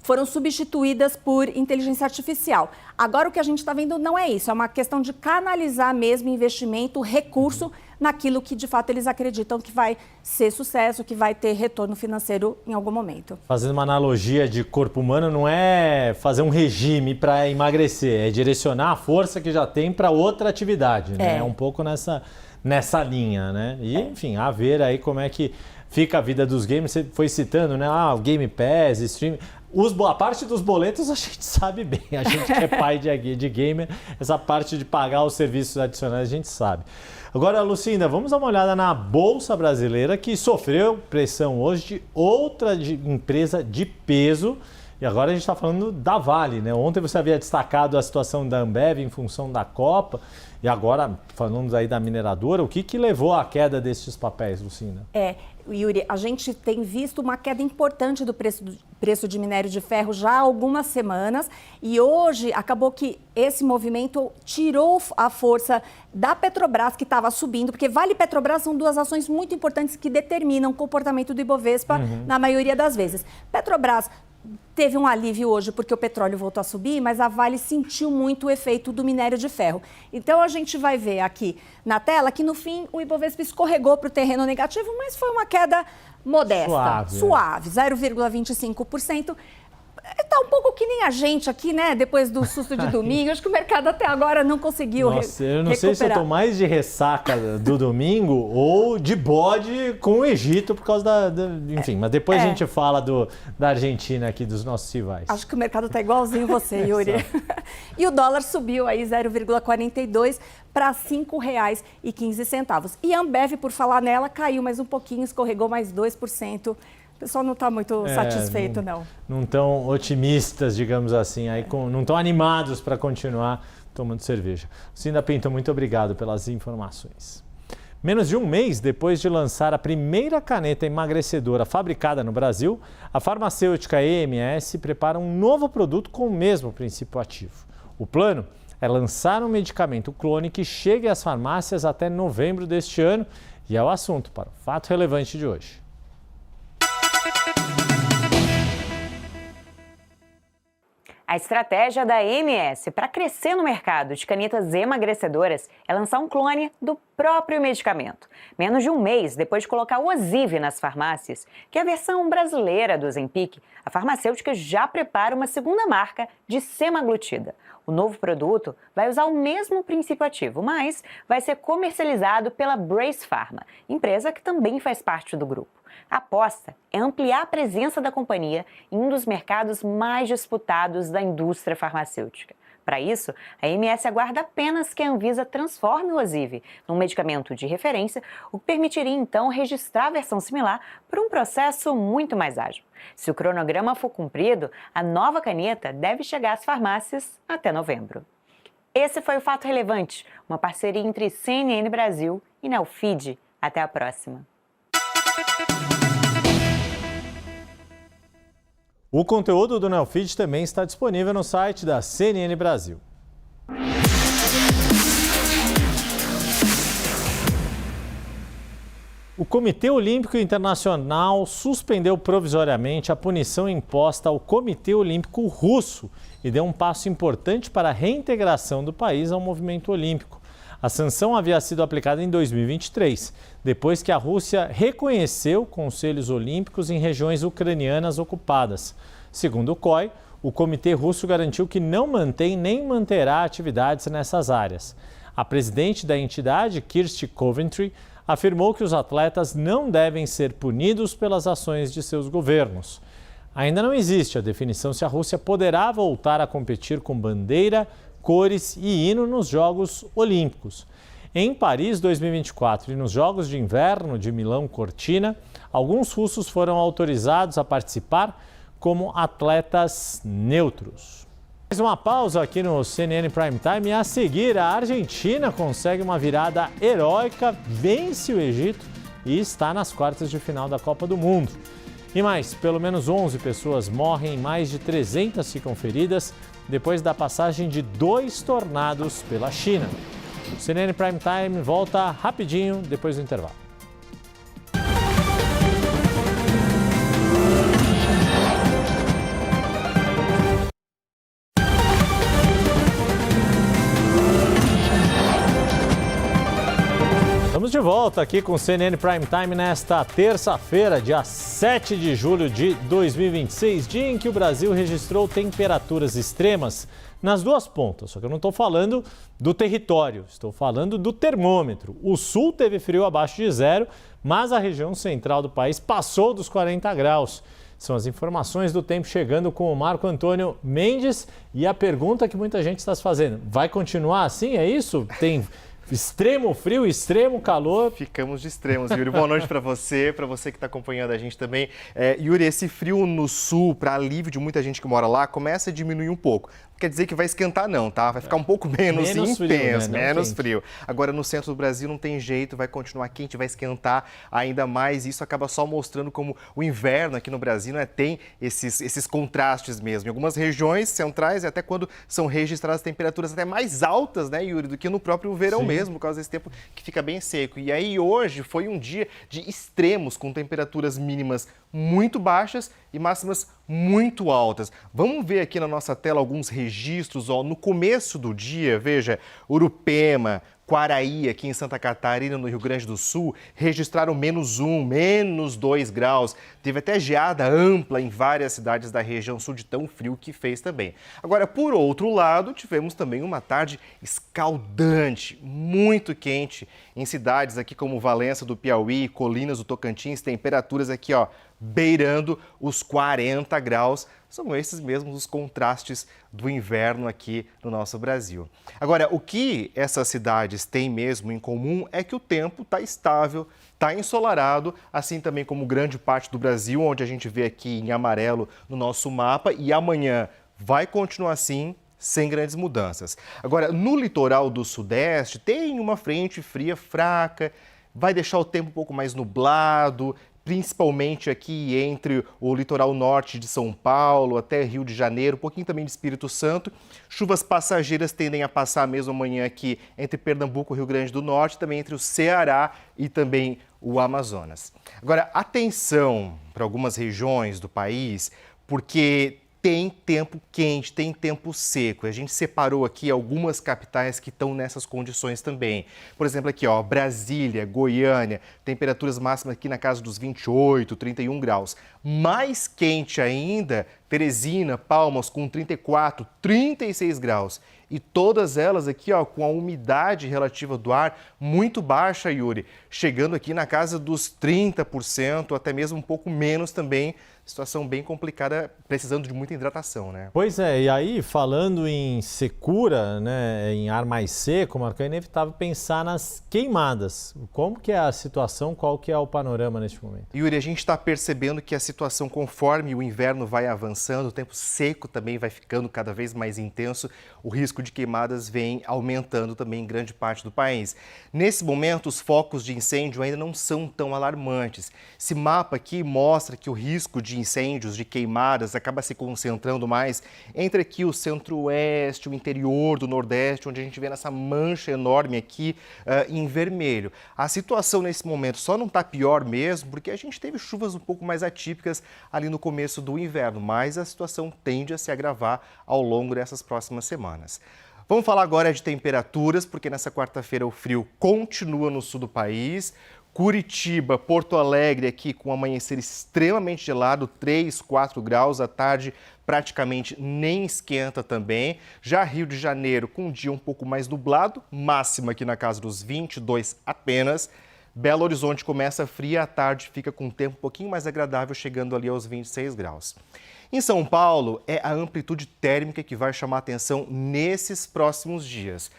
foram substituídas por inteligência artificial. Agora, o que a gente está vendo não é isso, é uma questão de canalizar mesmo investimento, recurso, naquilo que, de fato, eles acreditam que vai ser sucesso, que vai ter retorno financeiro em algum momento. Fazendo uma analogia de corpo humano, não é fazer um regime para emagrecer, é direcionar a força que já tem para outra atividade, né? É um pouco nessa linha, né? E, enfim, a ver aí como é que fica a vida dos games. Você foi citando, né? O Game Pass, streaming... A parte dos boletos a gente sabe bem, a gente que é pai de gamer, essa parte de pagar os serviços adicionais a gente sabe. Agora, Lucinda, vamos dar uma olhada na Bolsa Brasileira, que sofreu pressão hoje de outra empresa de peso. E agora a gente está falando da Vale, né? Ontem você havia destacado a situação da Ambev em função da Copa. E agora, falando aí da mineradora, o que levou à queda destes papéis, Lucinda? Yuri, a gente tem visto uma queda importante do preço de minério de ferro já há algumas semanas, e hoje acabou que esse movimento tirou a força da Petrobras, que estava subindo, porque Vale e Petrobras são duas ações muito importantes que determinam o comportamento do Ibovespa na maioria das vezes. Petrobras teve um alívio hoje porque o petróleo voltou a subir, mas a Vale sentiu muito o efeito do minério de ferro. Então, a gente vai ver aqui na tela que, no fim, o Ibovespa escorregou para o terreno negativo, mas foi uma queda modesta, suave 0,25%. Está um pouco que nem a gente aqui, né? Depois do susto de domingo. Acho que o mercado até agora não conseguiu eu não sei se eu tô mais de ressaca do domingo ou de bode com o Egito por causa enfim, mas depois a gente fala da Argentina aqui, dos nossos rivais. Acho que o mercado está igualzinho você, Yuri. E o dólar subiu aí 0,42 para R$ 5,15. E a Ambev, por falar nela, caiu mais um pouquinho, escorregou mais 2%. pessoal não está muito satisfeito, não. Não estão otimistas, digamos assim, aí não estão animados para continuar tomando cerveja. Lucinda Pinto, muito obrigado pelas informações. Menos de um mês depois de lançar a primeira caneta emagrecedora fabricada no Brasil, a farmacêutica EMS prepara um novo produto com o mesmo princípio ativo. O plano é lançar um medicamento clone que chegue às farmácias até novembro deste ano e é o assunto para o Fato Relevante de hoje. A estratégia da EMS para crescer no mercado de canetas emagrecedoras é lançar um clone do próprio medicamento. Menos de um mês depois de colocar o Ozivy nas farmácias, que é a versão brasileira do Ozempic, a farmacêutica já prepara uma segunda marca de semaglutida. O novo produto vai usar o mesmo princípio ativo, mas vai ser comercializado pela Brace Pharma, empresa que também faz parte do grupo. A aposta é ampliar a presença da companhia em um dos mercados mais disputados da indústria farmacêutica. Para isso, a EMS aguarda apenas que a Anvisa transforme o Ozivy num medicamento de referência, o que permitiria então registrar a versão similar por um processo muito mais ágil. Se o cronograma for cumprido, a nova caneta deve chegar às farmácias até novembro. Esse foi o Fato Relevante, uma parceria entre CNN Brasil e Neofeed. Até a próxima. O conteúdo do Neofeed também está disponível no site da CNN Brasil. O Comitê Olímpico Internacional suspendeu provisoriamente a punição imposta ao Comitê Olímpico Russo e deu um passo importante para a reintegração do país ao movimento olímpico. A sanção havia sido aplicada em 2023, depois que a Rússia reconheceu conselhos olímpicos em regiões ucranianas ocupadas. Segundo o COI, o Comitê Russo garantiu que não mantém nem manterá atividades nessas áreas. A presidente da entidade, Kirsty Coventry, afirmou que os atletas não devem ser punidos pelas ações de seus governos. Ainda não existe a definição se a Rússia poderá voltar a competir com bandeira, cores e hino nos Jogos Olímpicos. Em Paris 2024 e nos Jogos de Inverno de Milão-Cortina, alguns russos foram autorizados a participar como atletas neutros. Mais uma pausa aqui no CNN Prime Time e a seguir a Argentina consegue uma virada heróica, vence o Egito e está nas quartas de final da Copa do Mundo. E mais, pelo menos 11 pessoas morrem e mais de 300 ficam feridas depois da passagem de 2 tornados pela China. O CNN Prime Time volta rapidinho depois do intervalo. Estamos de volta aqui com o CNN Prime Time nesta terça-feira, dia 7 de julho de 2026, dia em que o Brasil registrou temperaturas extremas nas duas pontas. Só que eu não estou falando do território, estou falando do termômetro. O sul teve frio abaixo de zero, mas a região central do país passou dos 40 graus. São as informações do tempo chegando com o Marco Antônio Mendes. E a pergunta que muita gente está se fazendo, vai continuar assim, é isso? Tem extremo frio, extremo calor. Ficamos de extremos, Yuri. Boa noite para você que está acompanhando a gente também. Yuri, esse frio no sul, para alívio de muita gente que mora lá, começa a diminuir um pouco. Quer dizer que vai esquentar não, tá? Vai ficar um pouco menos intenso, frio, né? Menos frio. Agora no centro do Brasil não tem jeito, vai continuar quente, vai esquentar ainda mais. Isso acaba só mostrando como o inverno aqui no Brasil, né, tem esses contrastes mesmo. Em algumas regiões centrais, até quando são registradas temperaturas até mais altas, né, Yuri, do que no próprio verão mesmo, por causa desse tempo que fica bem seco. E aí hoje foi um dia de extremos, com temperaturas mínimas muito baixas e máximas muito altas. Vamos ver aqui na nossa tela alguns registros. Ó, no começo do dia, veja, Urupema, Quaraí, aqui em Santa Catarina, no Rio Grande do Sul, registraram -1, -2 graus. Teve até geada ampla em várias cidades da região sul de tão frio que fez também. Agora, por outro lado, tivemos também uma tarde escaldante, muito quente, em cidades aqui como Valença do Piauí, Colinas do Tocantins, temperaturas aqui, ó, beirando os 40 graus. São esses mesmos os contrastes do inverno aqui no nosso Brasil. Agora, o que essas cidades têm mesmo em comum é que o tempo está estável, está ensolarado, assim também como grande parte do Brasil, onde a gente vê aqui em amarelo no nosso mapa, e amanhã vai continuar assim, sem grandes mudanças. Agora, no litoral do Sudeste, tem uma frente fria fraca, vai deixar o tempo um pouco mais nublado, principalmente aqui entre o litoral norte de São Paulo até Rio de Janeiro, um pouquinho também de Espírito Santo. Chuvas passageiras tendem a passar mesmo amanhã aqui entre Pernambuco e Rio Grande do Norte, também entre o Ceará e também o Amazonas. Agora, atenção para algumas regiões do país, porque tem tempo quente, tem tempo seco. A gente separou aqui algumas capitais que estão nessas condições também. Por exemplo, aqui, ó, Brasília, Goiânia, temperaturas máximas aqui na casa dos 28, 31 graus. Mais quente ainda, Teresina, Palmas com 34, 36 graus. E todas elas aqui, ó, com a umidade relativa do ar muito baixa, Yuri, chegando aqui na casa dos 30%, até mesmo um pouco menos também. Situação bem complicada, precisando de muita hidratação, né? Pois é, e aí falando em secura, né, em ar mais seco, Marco, é inevitável pensar nas queimadas. Como que é a situação, qual que é o panorama neste momento? Yuri, a gente está percebendo que a situação, conforme o inverno vai avançando, o tempo seco também vai ficando cada vez mais intenso, o risco de queimadas vem aumentando também em grande parte do país. Nesse momento, os focos de incêndio ainda não são tão alarmantes. Esse mapa aqui mostra que o risco de incêndios, de queimadas, acaba se concentrando mais entre aqui o centro-oeste, o interior do nordeste, onde a gente vê nessa mancha enorme aqui em vermelho. A situação nesse momento só não está pior mesmo, porque a gente teve chuvas um pouco mais atípicas ali no começo do inverno, mas a situação tende a se agravar ao longo dessas próximas semanas. Vamos falar agora de temperaturas, porque nessa quarta-feira o frio continua no sul do país. Curitiba, Porto Alegre aqui com um amanhecer extremamente gelado, 3, 4 graus, à tarde praticamente nem esquenta também. Já Rio de Janeiro com um dia um pouco mais nublado, máxima aqui na casa dos 22 apenas. Belo Horizonte começa fria, à tarde fica com um tempo um pouquinho mais agradável, chegando ali aos 26 graus. Em São Paulo, é a amplitude térmica que vai chamar a atenção nesses próximos dias.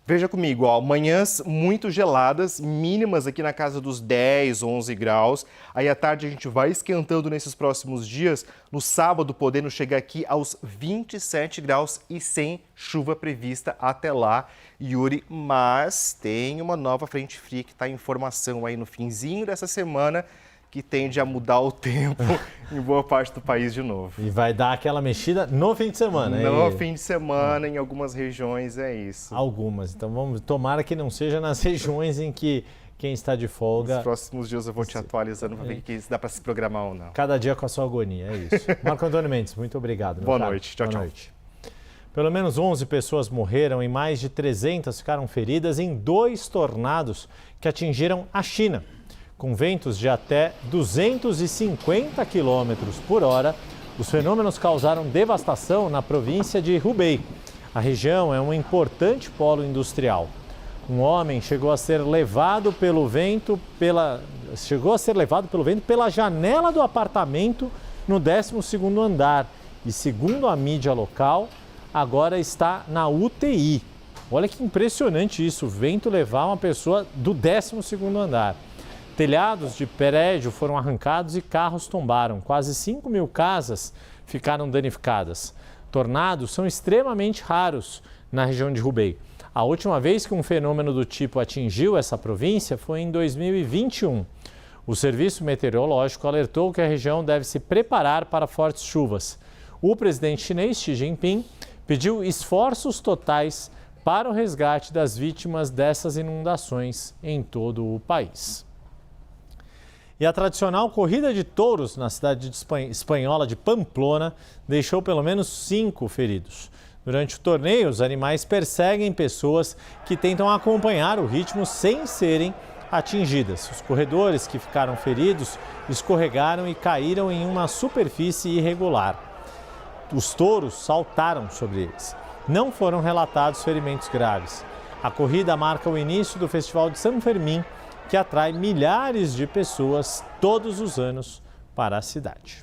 Veja comigo, ó, manhãs muito geladas, mínimas aqui na casa dos 10, 11 graus. Aí à tarde a gente vai esquentando nesses próximos dias, no sábado podendo chegar aqui aos 27 graus e sem chuva prevista até lá, Yuri. Mas tem uma nova frente fria que está em formação aí no finzinho dessa semana, que tende a mudar o tempo em boa parte do país de novo. E vai dar aquela mexida no fim de semana, hein? No fim de semana, em algumas regiões, é isso. Algumas. Então vamos tomara que não seja nas regiões em que quem está de folga... Nos próximos dias eu vou te atualizando para ver se dá para se programar ou não. Cada dia com a sua agonia, é isso. Marco Antônio Mendes, muito obrigado. Boa noite. Tchau, Boa tchau. noite. Pelo menos 11 pessoas morreram e mais de 300 ficaram feridas em 2 tornados que atingiram a China. Com ventos de até 250 km por hora, os fenômenos causaram devastação na província de Hubei. A região é um importante polo industrial. Um homem chegou a ser levado pelo vento pela janela do apartamento no 12º andar e, segundo a mídia local, agora está na UTI. Olha que impressionante isso, o vento levar uma pessoa do 12º andar. Telhados de prédio foram arrancados e carros tombaram. Quase 5 mil casas ficaram danificadas. Tornados são extremamente raros na região de Hubei. A última vez que um fenômeno do tipo atingiu essa província foi em 2021. O Serviço Meteorológico alertou que a região deve se preparar para fortes chuvas. O presidente chinês Xi Jinping pediu esforços totais para o resgate das vítimas dessas inundações em todo o país. E a tradicional corrida de touros na cidade espanhola de Pamplona deixou pelo menos 5 feridos. Durante o torneio, os animais perseguem pessoas que tentam acompanhar o ritmo sem serem atingidas. Os corredores que ficaram feridos escorregaram e caíram em uma superfície irregular. Os touros saltaram sobre eles. Não foram relatados ferimentos graves. A corrida marca o início do Festival de San Fermín, que atrai milhares de pessoas todos os anos para a cidade.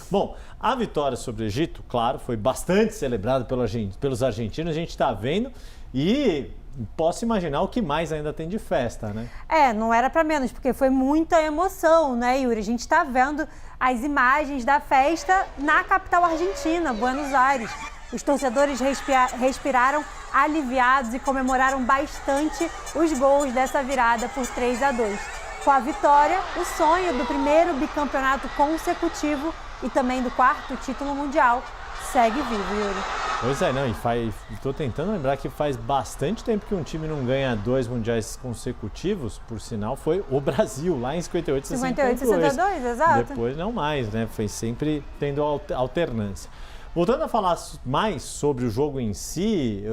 Bom, a vitória sobre o Egito, claro, foi bastante celebrada pelos argentinos, a gente está vendo e posso imaginar o que mais ainda tem de festa, né? Não era para menos, porque foi muita emoção, né, Yuri? A gente está vendo as imagens da festa na capital argentina, Buenos Aires. Os torcedores respiraram aliviados e comemoraram bastante os gols dessa virada por 3-2. Com a vitória, o sonho do primeiro bicampeonato consecutivo e também do 4º título mundial segue vivo, Yuri. Pois é, não, estou tentando lembrar que faz bastante tempo que um time não ganha 2 mundiais consecutivos, por sinal foi o Brasil, lá em 58, 62, exato. Depois não mais, né, foi sempre tendo alternância. Voltando a falar mais sobre o jogo em si,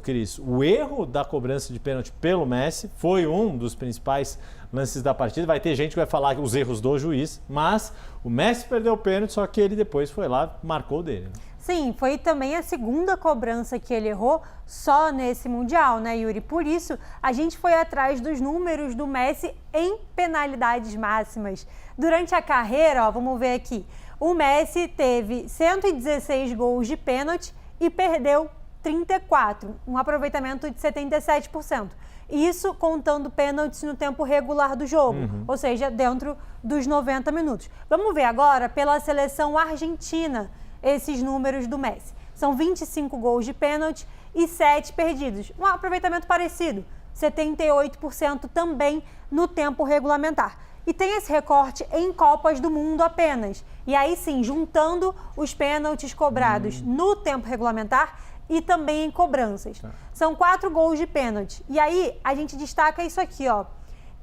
Cris, o erro da cobrança de pênalti pelo Messi foi um dos principais lances da partida. Vai ter gente que vai falar os erros do juiz, mas o Messi perdeu o pênalti, só que ele depois foi lá e marcou o dele. Sim, foi também a segunda cobrança que ele errou só nesse Mundial, né, Yuri? Por isso, a gente foi atrás dos números do Messi em penalidades máximas. Durante a carreira, vamos ver aqui, o Messi teve 116 gols de pênalti e perdeu 34, um aproveitamento de 77%. Isso contando pênaltis no tempo regular do jogo, ou seja, dentro dos 90 minutos. Vamos ver agora pela seleção argentina esses números do Messi. São 25 gols de pênalti e 7 perdidos. Um aproveitamento parecido, 78% também no tempo regulamentar. E tem esse recorte em Copas do Mundo apenas. E aí sim, juntando os pênaltis cobrados no tempo regulamentar e também em cobranças. São 4 gols de pênalti. E aí a gente destaca isso aqui,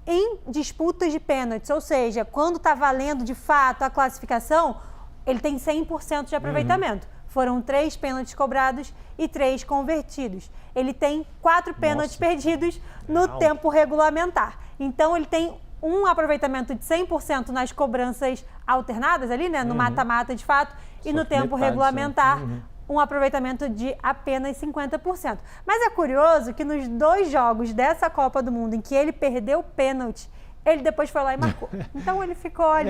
em disputas de pênaltis, ou seja, quando está valendo de fato a classificação, ele tem 100% de aproveitamento. Foram 3 pênaltis cobrados e 3 convertidos. Ele tem 4 pênaltis perdidos no tempo regulamentar. Então ele tem um aproveitamento de 100% nas cobranças alternadas ali, né, no mata-mata de fato, e no tempo regulamentar, um aproveitamento de apenas 50%. Mas é curioso que nos 2 jogos dessa Copa do Mundo em que ele perdeu o pênalti, ele depois foi lá e marcou. Então ele ficou ali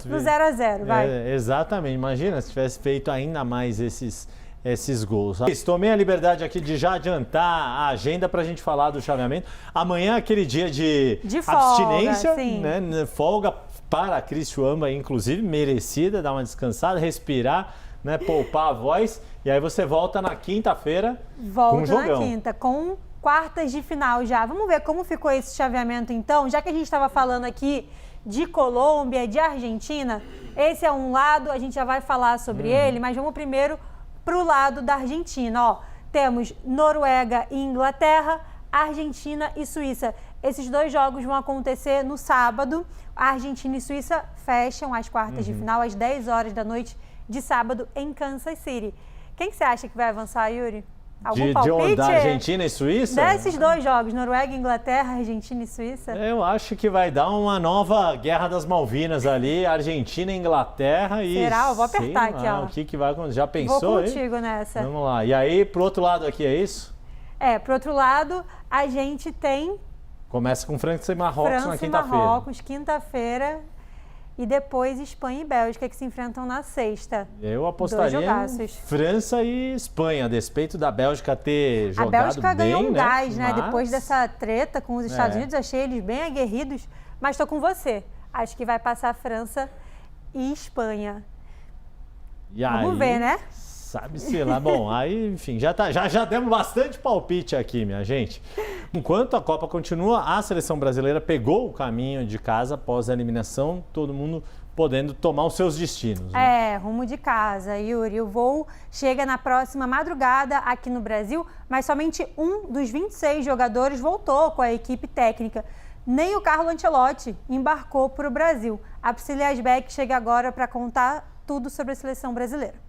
no 0-0, vai. Exatamente. Imagina se tivesse feito ainda mais esses gols. Tomei a liberdade aqui de já adiantar a agenda para a gente falar do chaveamento. Amanhã é aquele dia de folga, abstinência, né? Folga para a Cris Chuamba, inclusive, merecida, dar uma descansada, respirar, né? Poupar a voz. E aí você volta na quinta-feira com um jogão. Volta na quinta, com quartas de final já. Vamos ver como ficou esse chaveamento então, já que a gente estava falando aqui de Colômbia, de Argentina. Esse é um lado, a gente já vai falar sobre ele, mas vamos primeiro para o lado da Argentina. Temos Noruega e Inglaterra, Argentina e Suíça. Esses 2 jogos vão acontecer no sábado. A Argentina e Suíça fecham as quartas de final às 10 horas da noite de sábado em Kansas City. Quem que você acha que vai avançar, Yuri? Algum palpite? Da Argentina e Suíça? Desses 2 jogos, Noruega e Inglaterra, Argentina e Suíça? Eu acho que vai dar uma nova Guerra das Malvinas ali, Argentina e Inglaterra. Será? Eu vou apertar aqui, O que vai acontecer? Já pensou? Vou contigo nessa. Vamos lá. E aí, pro outro lado aqui, é isso? Pro outro lado, a gente tem... Começa com França e Marrocos na quinta-feira. França e Marrocos, quinta-feira. E depois Espanha e Bélgica, que se enfrentam na sexta. Eu apostaria em França e Espanha, a despeito da Bélgica ter jogado bem. A Bélgica ganhou um gás, né? Depois dessa treta com os Estados Unidos, achei eles bem aguerridos. Mas estou com você. Acho que vai passar França e Espanha. E Vamos ver, né? Sabe-se lá. Bom, aí, enfim, já demos bastante palpite aqui, minha gente. Enquanto a Copa continua, a seleção brasileira pegou o caminho de casa após a eliminação, todo mundo podendo tomar os seus destinos. Né? Rumo de casa, Yuri. O voo chega na próxima madrugada aqui no Brasil, mas somente um dos 26 jogadores voltou com a equipe técnica. Nem o Carlo Ancelotti embarcou para o Brasil. A Priscila Asbeck chega agora para contar tudo sobre a seleção brasileira.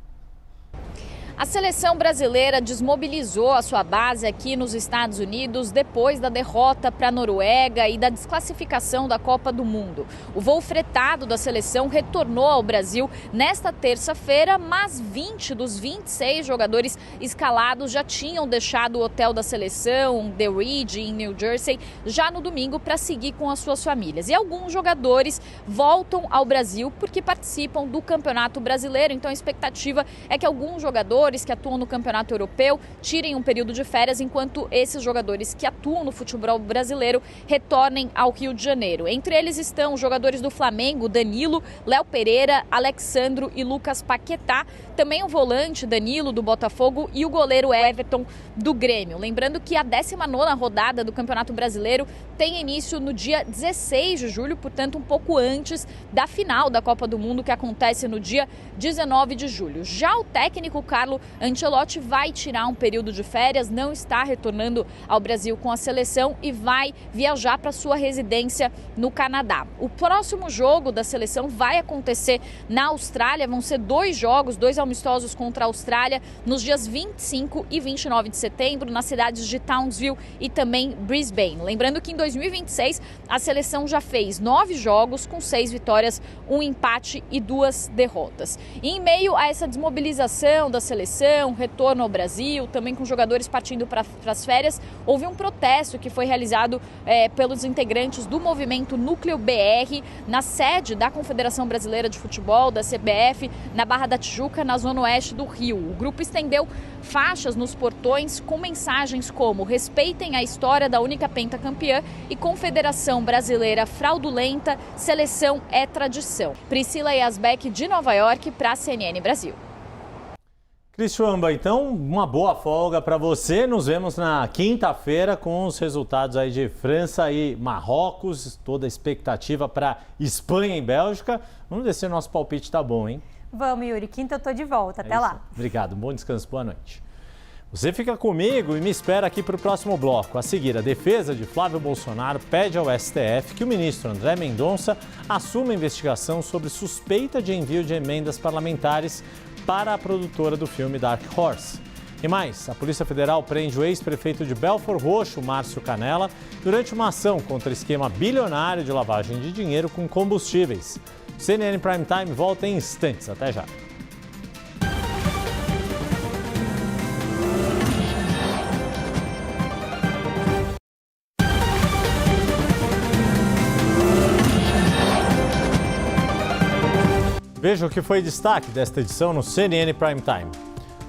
A seleção brasileira desmobilizou a sua base aqui nos Estados Unidos depois da derrota para a Noruega e da desclassificação da Copa do Mundo. O voo fretado da seleção retornou ao Brasil nesta terça-feira, mas 20 dos 26 jogadores escalados já tinham deixado o hotel da seleção, The Ridge, em New Jersey, já no domingo para seguir com as suas famílias. E alguns jogadores voltam ao Brasil porque participam do Campeonato Brasileiro, então a expectativa é que alguns jogadores que atuam no Campeonato Europeu tirem um período de férias, enquanto esses jogadores que atuam no futebol brasileiro retornem ao Rio de Janeiro. Entre eles estão os jogadores do Flamengo, Danilo, Léo Pereira, Alexandro e Lucas Paquetá, também o volante Danilo do Botafogo e o goleiro Everton do Grêmio. Lembrando que a 19ª rodada do Campeonato Brasileiro tem início no dia 16 de julho, portanto um pouco antes da final da Copa do Mundo, que acontece no dia 19 de julho. Já o técnico Carlo Ancelotti vai tirar um período de férias, não está retornando ao Brasil com a seleção e vai viajar para sua residência no Canadá. O próximo jogo da seleção vai acontecer na Austrália, vão ser 2 jogos, 2 amistosos contra a Austrália, nos dias 25 e 29 de setembro, nas cidades de Townsville e também Brisbane. Lembrando que em 2026 a seleção já fez 9 jogos com 6 vitórias, 1 empate e 2 derrotas. E em meio a essa desmobilização da seleção, retorno ao Brasil, também com jogadores partindo para as férias, houve um protesto que foi realizado pelos integrantes do movimento Núcleo BR na sede da Confederação Brasileira de Futebol, da CBF, na Barra da Tijuca, na zona oeste do Rio. O grupo estendeu faixas nos portões com mensagens como respeitem a história da única pentacampeã e Confederação Brasileira fraudulenta, seleção é tradição. Priscila Yasbeck, de Nova York, para a CNN Brasil. Cristiamba, então, uma boa folga para você. Nos vemos na quinta-feira com os resultados aí de França e Marrocos. Toda a expectativa para Espanha e Bélgica. Vamos ver se o nosso palpite tá bom, hein? Vamos, Yuri. Quinta eu tô de volta. Até lá. Obrigado. Bom descanso. Boa noite. Você fica comigo e me espera aqui para o próximo bloco. A seguir, a defesa de Flávio Bolsonaro pede ao STF que o ministro André Mendonça assuma a investigação sobre suspeita de envio de emendas parlamentares para a produtora do filme Dark Horse. E mais, a Polícia Federal prende o ex-prefeito de Belford Roxo, Márcio Canella, durante uma ação contra esquema bilionário de lavagem de dinheiro com combustíveis. CNN Prime Time volta em instantes. Até já. Veja o que foi destaque desta edição no CNN Prime Time.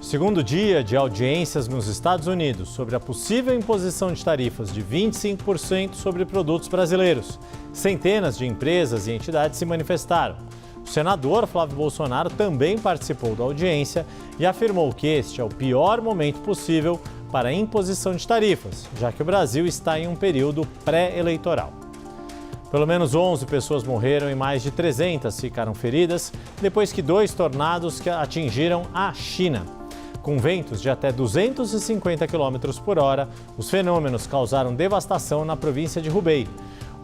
Segundo dia de audiências nos Estados Unidos sobre a possível imposição de tarifas de 25% sobre produtos brasileiros. Centenas de empresas e entidades se manifestaram. O senador Flávio Bolsonaro também participou da audiência e afirmou que este é o pior momento possível para a imposição de tarifas, já que o Brasil está em um período pré-eleitoral. Pelo menos 11 pessoas morreram e mais de 300 ficaram feridas depois que 2 tornados atingiram a China. Com ventos de até 250 km por hora, os fenômenos causaram devastação na província de Hubei.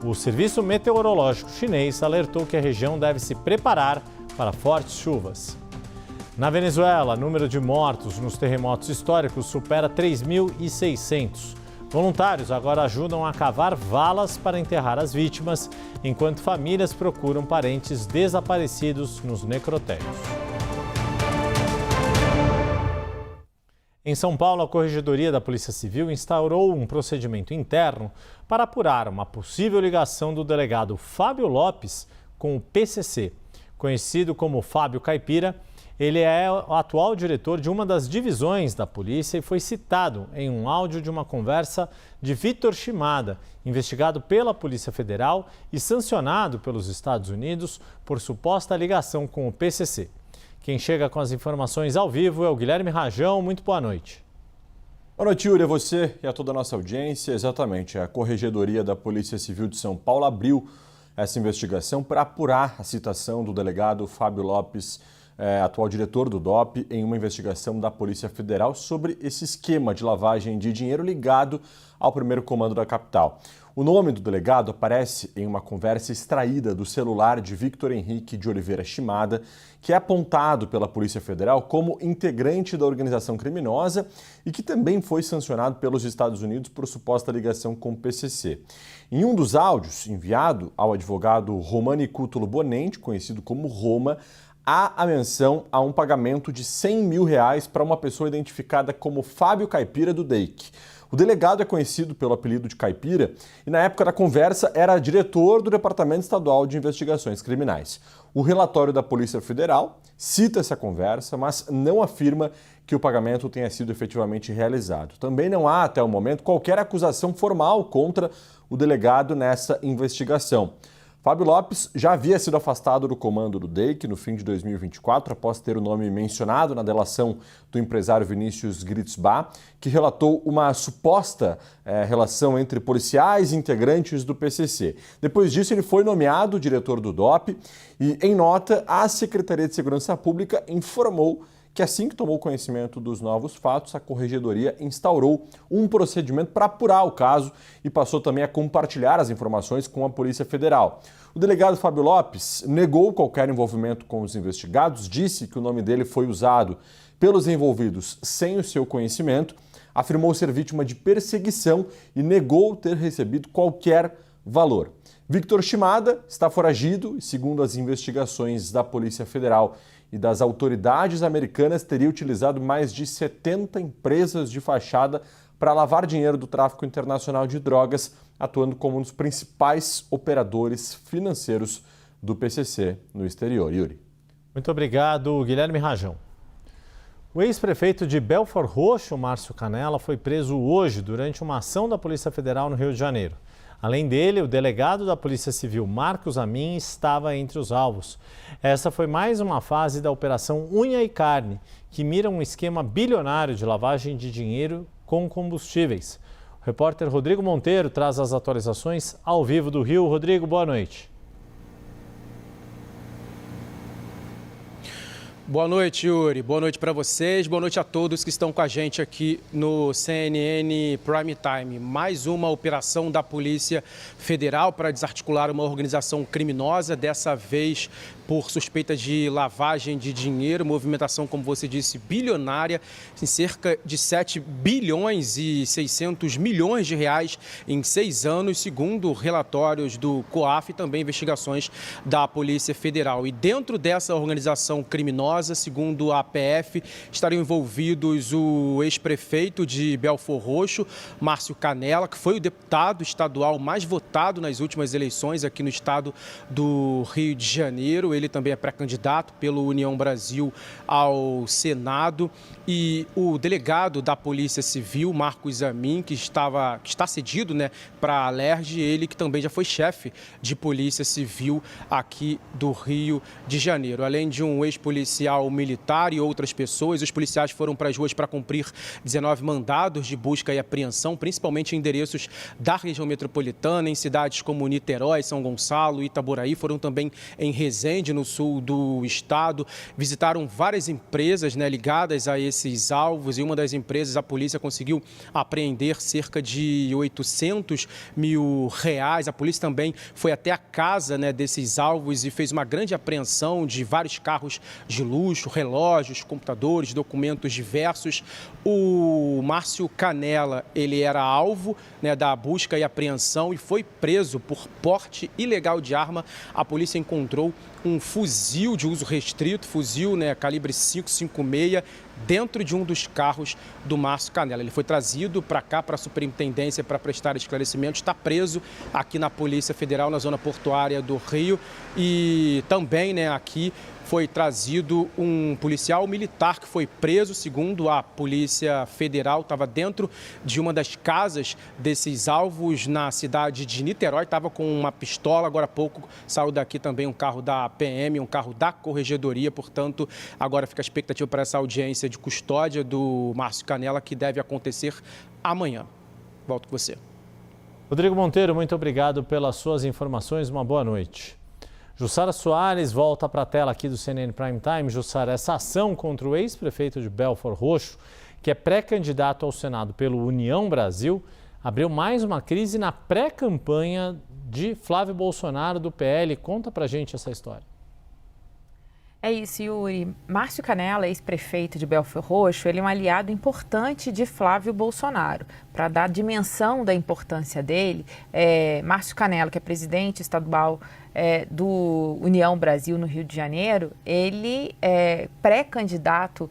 O Serviço Meteorológico Chinês alertou que a região deve se preparar para fortes chuvas. Na Venezuela, o número de mortos nos terremotos históricos supera 3.600. Voluntários agora ajudam a cavar valas para enterrar as vítimas, enquanto famílias procuram parentes desaparecidos nos necrotérios. Em São Paulo, a Corregedoria da Polícia Civil instaurou um procedimento interno para apurar uma possível ligação do delegado Fábio Lopes com o PCC. Conhecido como Fábio Caipira, ele é o atual diretor de uma das divisões da polícia e foi citado em um áudio de uma conversa de Vitor Shimada, investigado pela Polícia Federal e sancionado pelos Estados Unidos por suposta ligação com o PCC. Quem chega com as informações ao vivo é o Guilherme Rajão. Muito boa noite. Boa noite, Yuri, a você e a toda a nossa audiência. Exatamente, a Corregedoria da Polícia Civil de São Paulo abriu essa investigação para apurar a citação do delegado Fábio Lopes, atual diretor do DOP, em uma investigação da Polícia Federal sobre esse esquema de lavagem de dinheiro ligado ao primeiro comando da capital. O nome do delegado aparece em uma conversa extraída do celular de Victor Henrique de Oliveira Shimada, que é apontado pela Polícia Federal como integrante da organização criminosa e que também foi sancionado pelos Estados Unidos por suposta ligação com o PCC. Em um dos áudios enviado ao advogado Romani Cútulo Bonente, conhecido como Roma, há a menção a um pagamento de R$100 mil para uma pessoa identificada como Fábio Caipira do DEIC. O delegado é conhecido pelo apelido de Caipira e, na época da conversa, era diretor do Departamento Estadual de Investigações Criminais. O relatório da Polícia Federal cita essa conversa, mas não afirma que o pagamento tenha sido efetivamente realizado. Também não há, até o momento, qualquer acusação formal contra o delegado nessa investigação. Fábio Lopes já havia sido afastado do comando do DEIC no fim de 2024, após ter o nome mencionado na delação do empresário Vinícius Gritzbach, que relatou uma suposta relação entre policiais e integrantes do PCC. Depois disso, ele foi nomeado diretor do DOP e, em nota, a Secretaria de Segurança Pública informou que assim que tomou conhecimento dos novos fatos, a Corregedoria instaurou um procedimento para apurar o caso e passou também a compartilhar as informações com a Polícia Federal. O delegado Fábio Lopes negou qualquer envolvimento com os investigados, disse que o nome dele foi usado pelos envolvidos sem o seu conhecimento, afirmou ser vítima de perseguição e negou ter recebido qualquer valor. Victor Shimada está foragido e, segundo as investigações da Polícia Federal e das autoridades americanas, teria utilizado mais de 70 empresas de fachada para lavar dinheiro do tráfico internacional de drogas, atuando como um dos principais operadores financeiros do PCC no exterior. Yuri. Muito obrigado, Guilherme Rajão. O ex-prefeito de Belford Roxo, Márcio Canella, foi preso hoje durante uma ação da Polícia Federal no Rio de Janeiro. Além dele, o delegado da Polícia Civil, Marcos Amin, estava entre os alvos. Essa foi mais uma fase da Operação Unha e Carne, que mira um esquema bilionário de lavagem de dinheiro com combustíveis. O repórter Rodrigo Monteiro traz as atualizações ao vivo do Rio. Rodrigo, boa noite. Boa noite, Yuri. Boa noite para vocês. Boa noite a todos que estão com a gente aqui no CNN Prime Time. Mais uma operação da Polícia Federal para desarticular uma organização criminosa, dessa vez por suspeita de lavagem de dinheiro, movimentação, como você disse, bilionária, em cerca de 7 bilhões e 600 milhões de reais em 6 anos, segundo relatórios do COAF e também investigações da Polícia Federal. E dentro dessa organização criminosa, segundo a APF, estariam envolvidos o ex-prefeito de Belford Roxo, Márcio Canella, que foi o deputado estadual mais votado nas últimas eleições aqui no estado do Rio de Janeiro. Ele também é pré-candidato pelo União Brasil ao Senado. E o delegado da Polícia Civil, Marcos Amin, que está cedido, para a Alerj, ele que também já foi chefe de Polícia Civil aqui do Rio de Janeiro. Além de um ex-policial militar e outras pessoas, os policiais foram para as ruas para cumprir 19 mandados de busca e apreensão, principalmente em endereços da região metropolitana, em cidades como Niterói, São Gonçalo e Itaboraí. Foram também em Resende, no sul do estado. Visitaram várias empresas ligadas a esses alvos, e uma das empresas, a polícia conseguiu apreender cerca de 800 mil reais. A polícia também foi até a casa desses alvos e fez uma grande apreensão de vários carros de luxo, relógios, computadores, documentos diversos. O Márcio Canella, ele era alvo da busca e apreensão e foi preso por porte ilegal de arma. A polícia encontrou um fuzil de uso restrito, fuzil calibre 5.56, dentro de um dos carros do Márcio Canella. Ele foi trazido para cá, para a superintendência, para prestar esclarecimento. Está preso aqui na Polícia Federal, na zona portuária do Rio. E também aqui foi trazido um policial militar que foi preso, segundo a Polícia Federal. Estava dentro de uma das casas desses alvos na cidade de Niterói, estava com uma pistola. Agora há pouco saiu daqui também um carro da PM, um carro da Corregedoria. Portanto, agora fica a expectativa para essa audiência de custódia do Márcio Canella, que deve acontecer amanhã. Volto com você. Rodrigo Monteiro, muito obrigado pelas suas informações. Uma boa noite. Jussara Soares volta para a tela aqui do CNN Prime Time. Jussara, essa ação contra o ex-prefeito de Belford Roxo, que é pré-candidato ao Senado pelo União Brasil, abriu mais uma crise na pré-campanha de Flávio Bolsonaro do PL. Conta pra gente essa história. É isso, Yuri. Márcio Canella, ex-prefeito de Belford Roxo, ele é um aliado importante de Flávio Bolsonaro. Para dar dimensão da importância dele, Márcio Canella, que é presidente estadual do União Brasil no Rio de Janeiro, ele é pré-candidato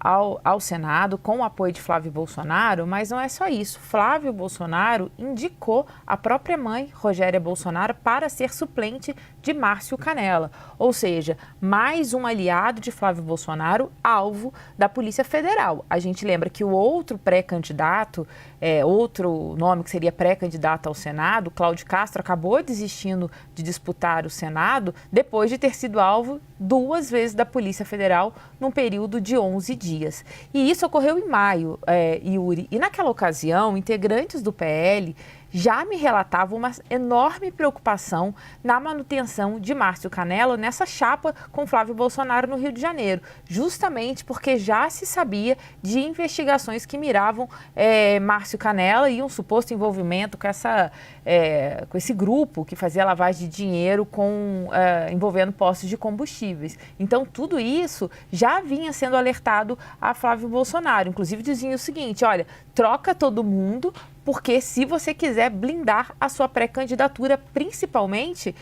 ao Senado com o apoio de Flávio Bolsonaro, mas não é só isso. Flávio Bolsonaro indicou a própria mãe, Rogéria Bolsonaro, para ser suplente de Márcio Canella. Ou seja, mais um aliado de Flávio Bolsonaro, alvo da Polícia Federal. A gente lembra que o outro pré-candidato, outro nome que seria pré-candidato ao Senado, Cláudio Castro, acabou desistindo de disputar o Senado depois de ter sido alvo 2 vezes da Polícia Federal num período de 11 dias. E isso ocorreu em maio, Yuri. E naquela ocasião, integrantes do PL já me relatavam uma enorme preocupação na manutenção de Márcio Canella nessa chapa com Flávio Bolsonaro no Rio de Janeiro, justamente porque já se sabia de investigações que miravam Márcio Canella e um suposto envolvimento com esse grupo que fazia lavagem de dinheiro envolvendo postos de combustíveis. Então, tudo isso já vinha sendo alertado a Flávio Bolsonaro. Inclusive, dizia o seguinte: olha, troca todo mundo, porque se você quiser blindar a sua pré-candidatura, principalmente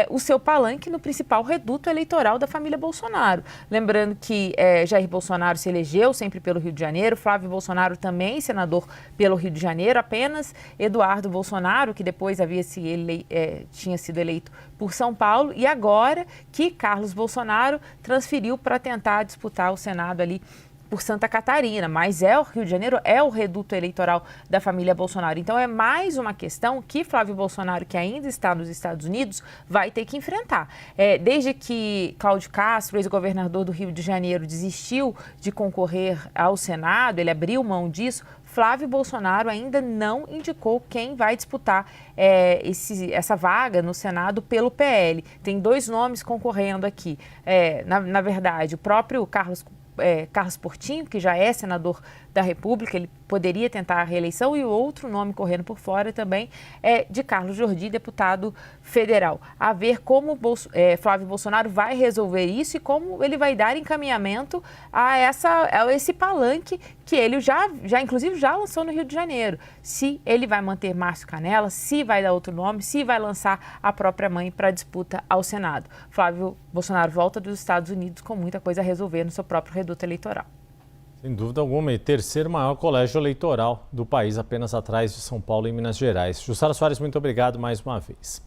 o seu palanque no principal reduto eleitoral da família Bolsonaro. Lembrando que Jair Bolsonaro se elegeu sempre pelo Rio de Janeiro, Flávio Bolsonaro também senador pelo Rio de Janeiro, apenas Eduardo Bolsonaro, que depois tinha sido eleito por São Paulo, e agora que Carlos Bolsonaro transferiu para tentar disputar o Senado ali por Santa Catarina, mas o Rio de Janeiro é o reduto eleitoral da família Bolsonaro. Então é mais uma questão que Flávio Bolsonaro, que ainda está nos Estados Unidos, vai ter que enfrentar. Desde que Cláudio Castro, ex-governador do Rio de Janeiro, desistiu de concorrer ao Senado, ele abriu mão disso, Flávio Bolsonaro ainda não indicou quem vai disputar essa vaga no Senado pelo PL. Tem 2 nomes concorrendo aqui. Na verdade, o próprio Carlos Portinho, que já é senador da República, ele poderia tentar a reeleição, e o outro nome correndo por fora também é de Carlos Jordi, deputado federal. A ver como Flávio Bolsonaro vai resolver isso e como ele vai dar encaminhamento a esse palanque que ele inclusive já lançou no Rio de Janeiro. Se ele vai manter Márcio Canella, se vai dar outro nome, se vai lançar a própria mãe para disputa ao Senado. Flávio Bolsonaro volta dos Estados Unidos com muita coisa a resolver no seu próprio reduto eleitoral. Sem dúvida alguma, e terceiro maior colégio eleitoral do país, apenas atrás de São Paulo e Minas Gerais. Jussara Soares, muito obrigado mais uma vez.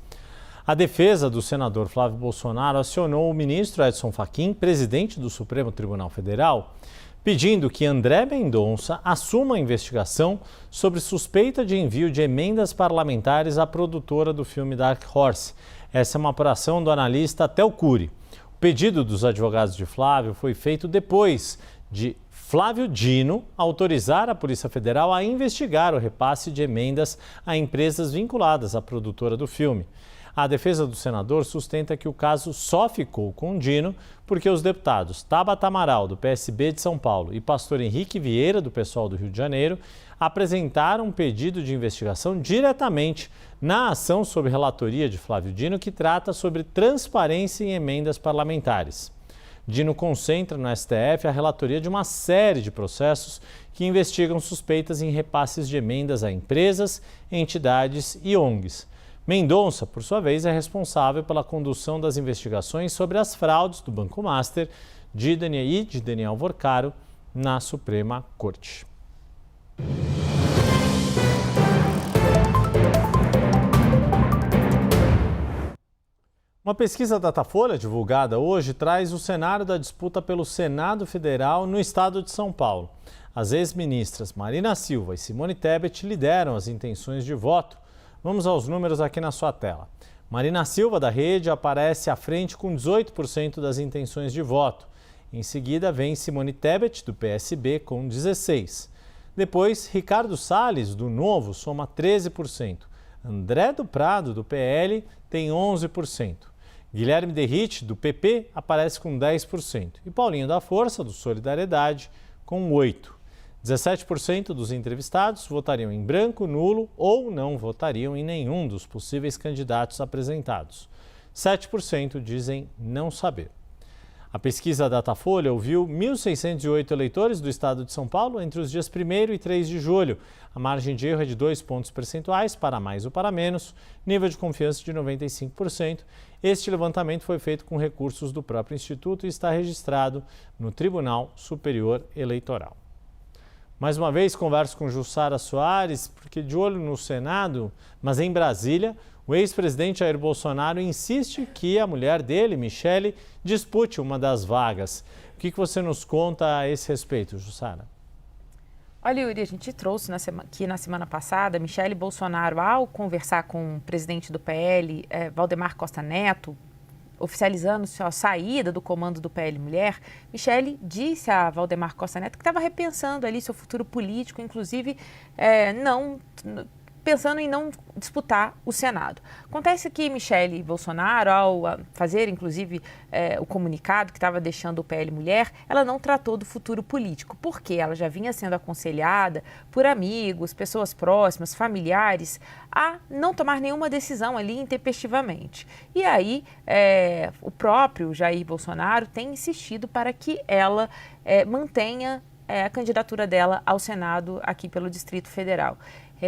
A defesa do senador Flávio Bolsonaro acionou o ministro Edson Fachin, presidente do Supremo Tribunal Federal, pedindo que André Mendonça assuma a investigação sobre suspeita de envio de emendas parlamentares à produtora do filme Dark Horse. Essa é uma apuração do analista Theo Cury. O pedido dos advogados de Flávio foi feito depois de Flávio Dino autorizar a Polícia Federal a investigar o repasse de emendas a empresas vinculadas à produtora do filme. A defesa do senador sustenta que o caso só ficou com Dino porque os deputados Tabata Amaral, do PSB de São Paulo, e pastor Henrique Vieira, do PSOL do Rio de Janeiro, apresentaram um pedido de investigação diretamente na ação sob relatoria de Flávio Dino, que trata sobre transparência em emendas parlamentares. Dino concentra no STF a relatoria de uma série de processos que investigam suspeitas em repasses de emendas a empresas, entidades e ONGs. Mendonça, por sua vez, é responsável pela condução das investigações sobre as fraudes do Banco Master de Daniel Vorcaro na Suprema Corte. Uma pesquisa Datafolha divulgada hoje traz o cenário da disputa pelo Senado Federal no estado de São Paulo. As ex-ministras Marina Silva e Simone Tebet lideram as intenções de voto. Vamos aos números aqui na sua tela. Marina Silva, da Rede, aparece à frente com 18% das intenções de voto. Em seguida, vem Simone Tebet, do PSB, com 16%. Depois, Ricardo Salles, do Novo, soma 13%. André do Prado, do PL, tem 11%. Guilherme Derrite, do PP, aparece com 10%. E Paulinho da Força, do Solidariedade, com 8%. 17% dos entrevistados votariam em branco, nulo ou não votariam em nenhum dos possíveis candidatos apresentados. 7% dizem não saber. A pesquisa Datafolha ouviu 1.608 eleitores do estado de São Paulo entre os dias 1º e 3 de julho. A margem de erro é de 2 pontos percentuais, para mais ou para menos, nível de confiança de 95%. Este levantamento foi feito com recursos do próprio Instituto e está registrado no Tribunal Superior Eleitoral. Mais uma vez, converso com Jussara Soares, porque de olho no Senado, mas em Brasília, o ex-presidente Jair Bolsonaro insiste que a mulher dele, Michele, dispute uma das vagas. O que você nos conta a esse respeito, Jussara? Olha, Yuri, a gente trouxe aqui na semana passada, Michele Bolsonaro, ao conversar com o presidente do PL, Valdemar Costa Neto, oficializando a saída do comando do PL Mulher, Michele disse a Valdemar Costa Neto que estava repensando ali seu futuro político, inclusive pensando em não disputar o Senado. Acontece que Michele Bolsonaro, ao fazer, inclusive, o comunicado que estava deixando o PL Mulher, ela não tratou do futuro político, porque ela já vinha sendo aconselhada por amigos, pessoas próximas, familiares, a não tomar nenhuma decisão ali intempestivamente. E aí, o próprio Jair Bolsonaro tem insistido para que ela mantenha a candidatura dela ao Senado aqui pelo Distrito Federal.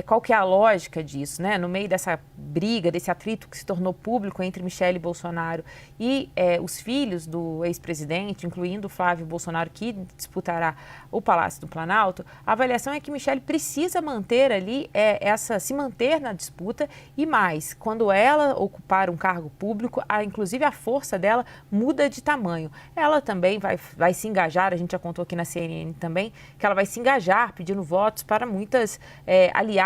Qual que é a lógica disso, né? No meio dessa briga, desse atrito que se tornou público entre Michele Bolsonaro e os filhos do ex-presidente, incluindo Flávio Bolsonaro, que disputará o Palácio do Planalto, a avaliação é que Michele precisa manter ali, se manter na disputa e mais, quando ela ocupar um cargo público, inclusive a força dela muda de tamanho. Ela também vai se engajar, a gente já contou aqui na CNN também, que ela vai se engajar pedindo votos para muitas aliadas.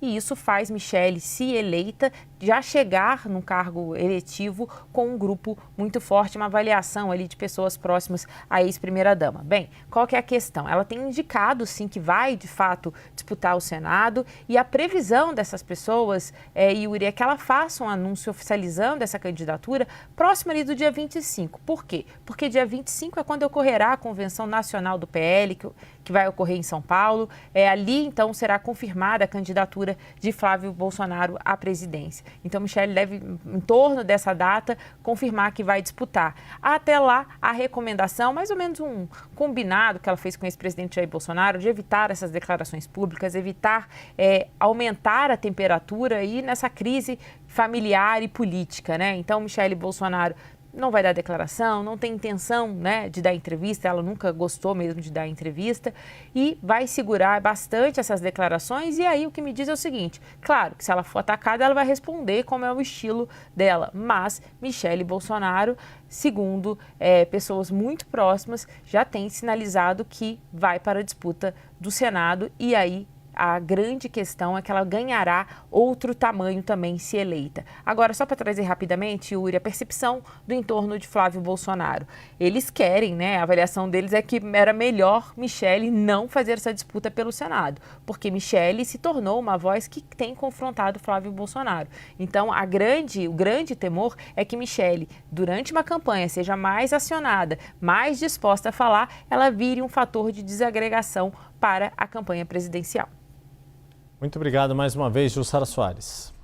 E isso faz Michele, se eleita, já chegar num cargo eletivo com um grupo muito forte, uma avaliação ali de pessoas próximas à ex-primeira-dama. Bem, qual que é a questão? Ela tem indicado, sim, que vai, de fato, disputar o Senado e a previsão dessas pessoas, Yuri, é que ela faça um anúncio oficializando essa candidatura próximo ali do dia 25. Por quê? Porque dia 25 é quando ocorrerá a Convenção Nacional do PL, que vai ocorrer em São Paulo. Ali, então, será confirmada a candidatura de Flávio Bolsonaro à presidência. Então, Michele deve, em torno dessa data, confirmar que vai disputar. Até lá, a recomendação, mais ou menos um combinado que ela fez com o ex-presidente Jair Bolsonaro, de evitar essas declarações públicas, evitar aumentar a temperatura aí nessa crise familiar e política, né? Então, Michele Bolsonaro não vai dar declaração, não tem intenção, né, de dar entrevista, ela nunca gostou mesmo de dar entrevista e vai segurar bastante essas declarações. E aí o que me diz é o seguinte, claro que se ela for atacada ela vai responder como é o estilo dela, mas Michele Bolsonaro, segundo pessoas muito próximas, já tem sinalizado que vai para a disputa do Senado e aí a grande questão é que ela ganhará outro tamanho também se eleita. Agora, só para trazer rapidamente, Yuri, a percepção do entorno de Flávio Bolsonaro. Eles querem, né? A avaliação deles é que era melhor Michele não fazer essa disputa pelo Senado, porque Michele se tornou uma voz que tem confrontado Flávio Bolsonaro. Então, o grande temor é que Michele, durante uma campanha, seja mais acionada, mais disposta a falar, ela vire um fator de desagregação para a campanha presidencial. Muito obrigado mais uma vez, Jussara Soares.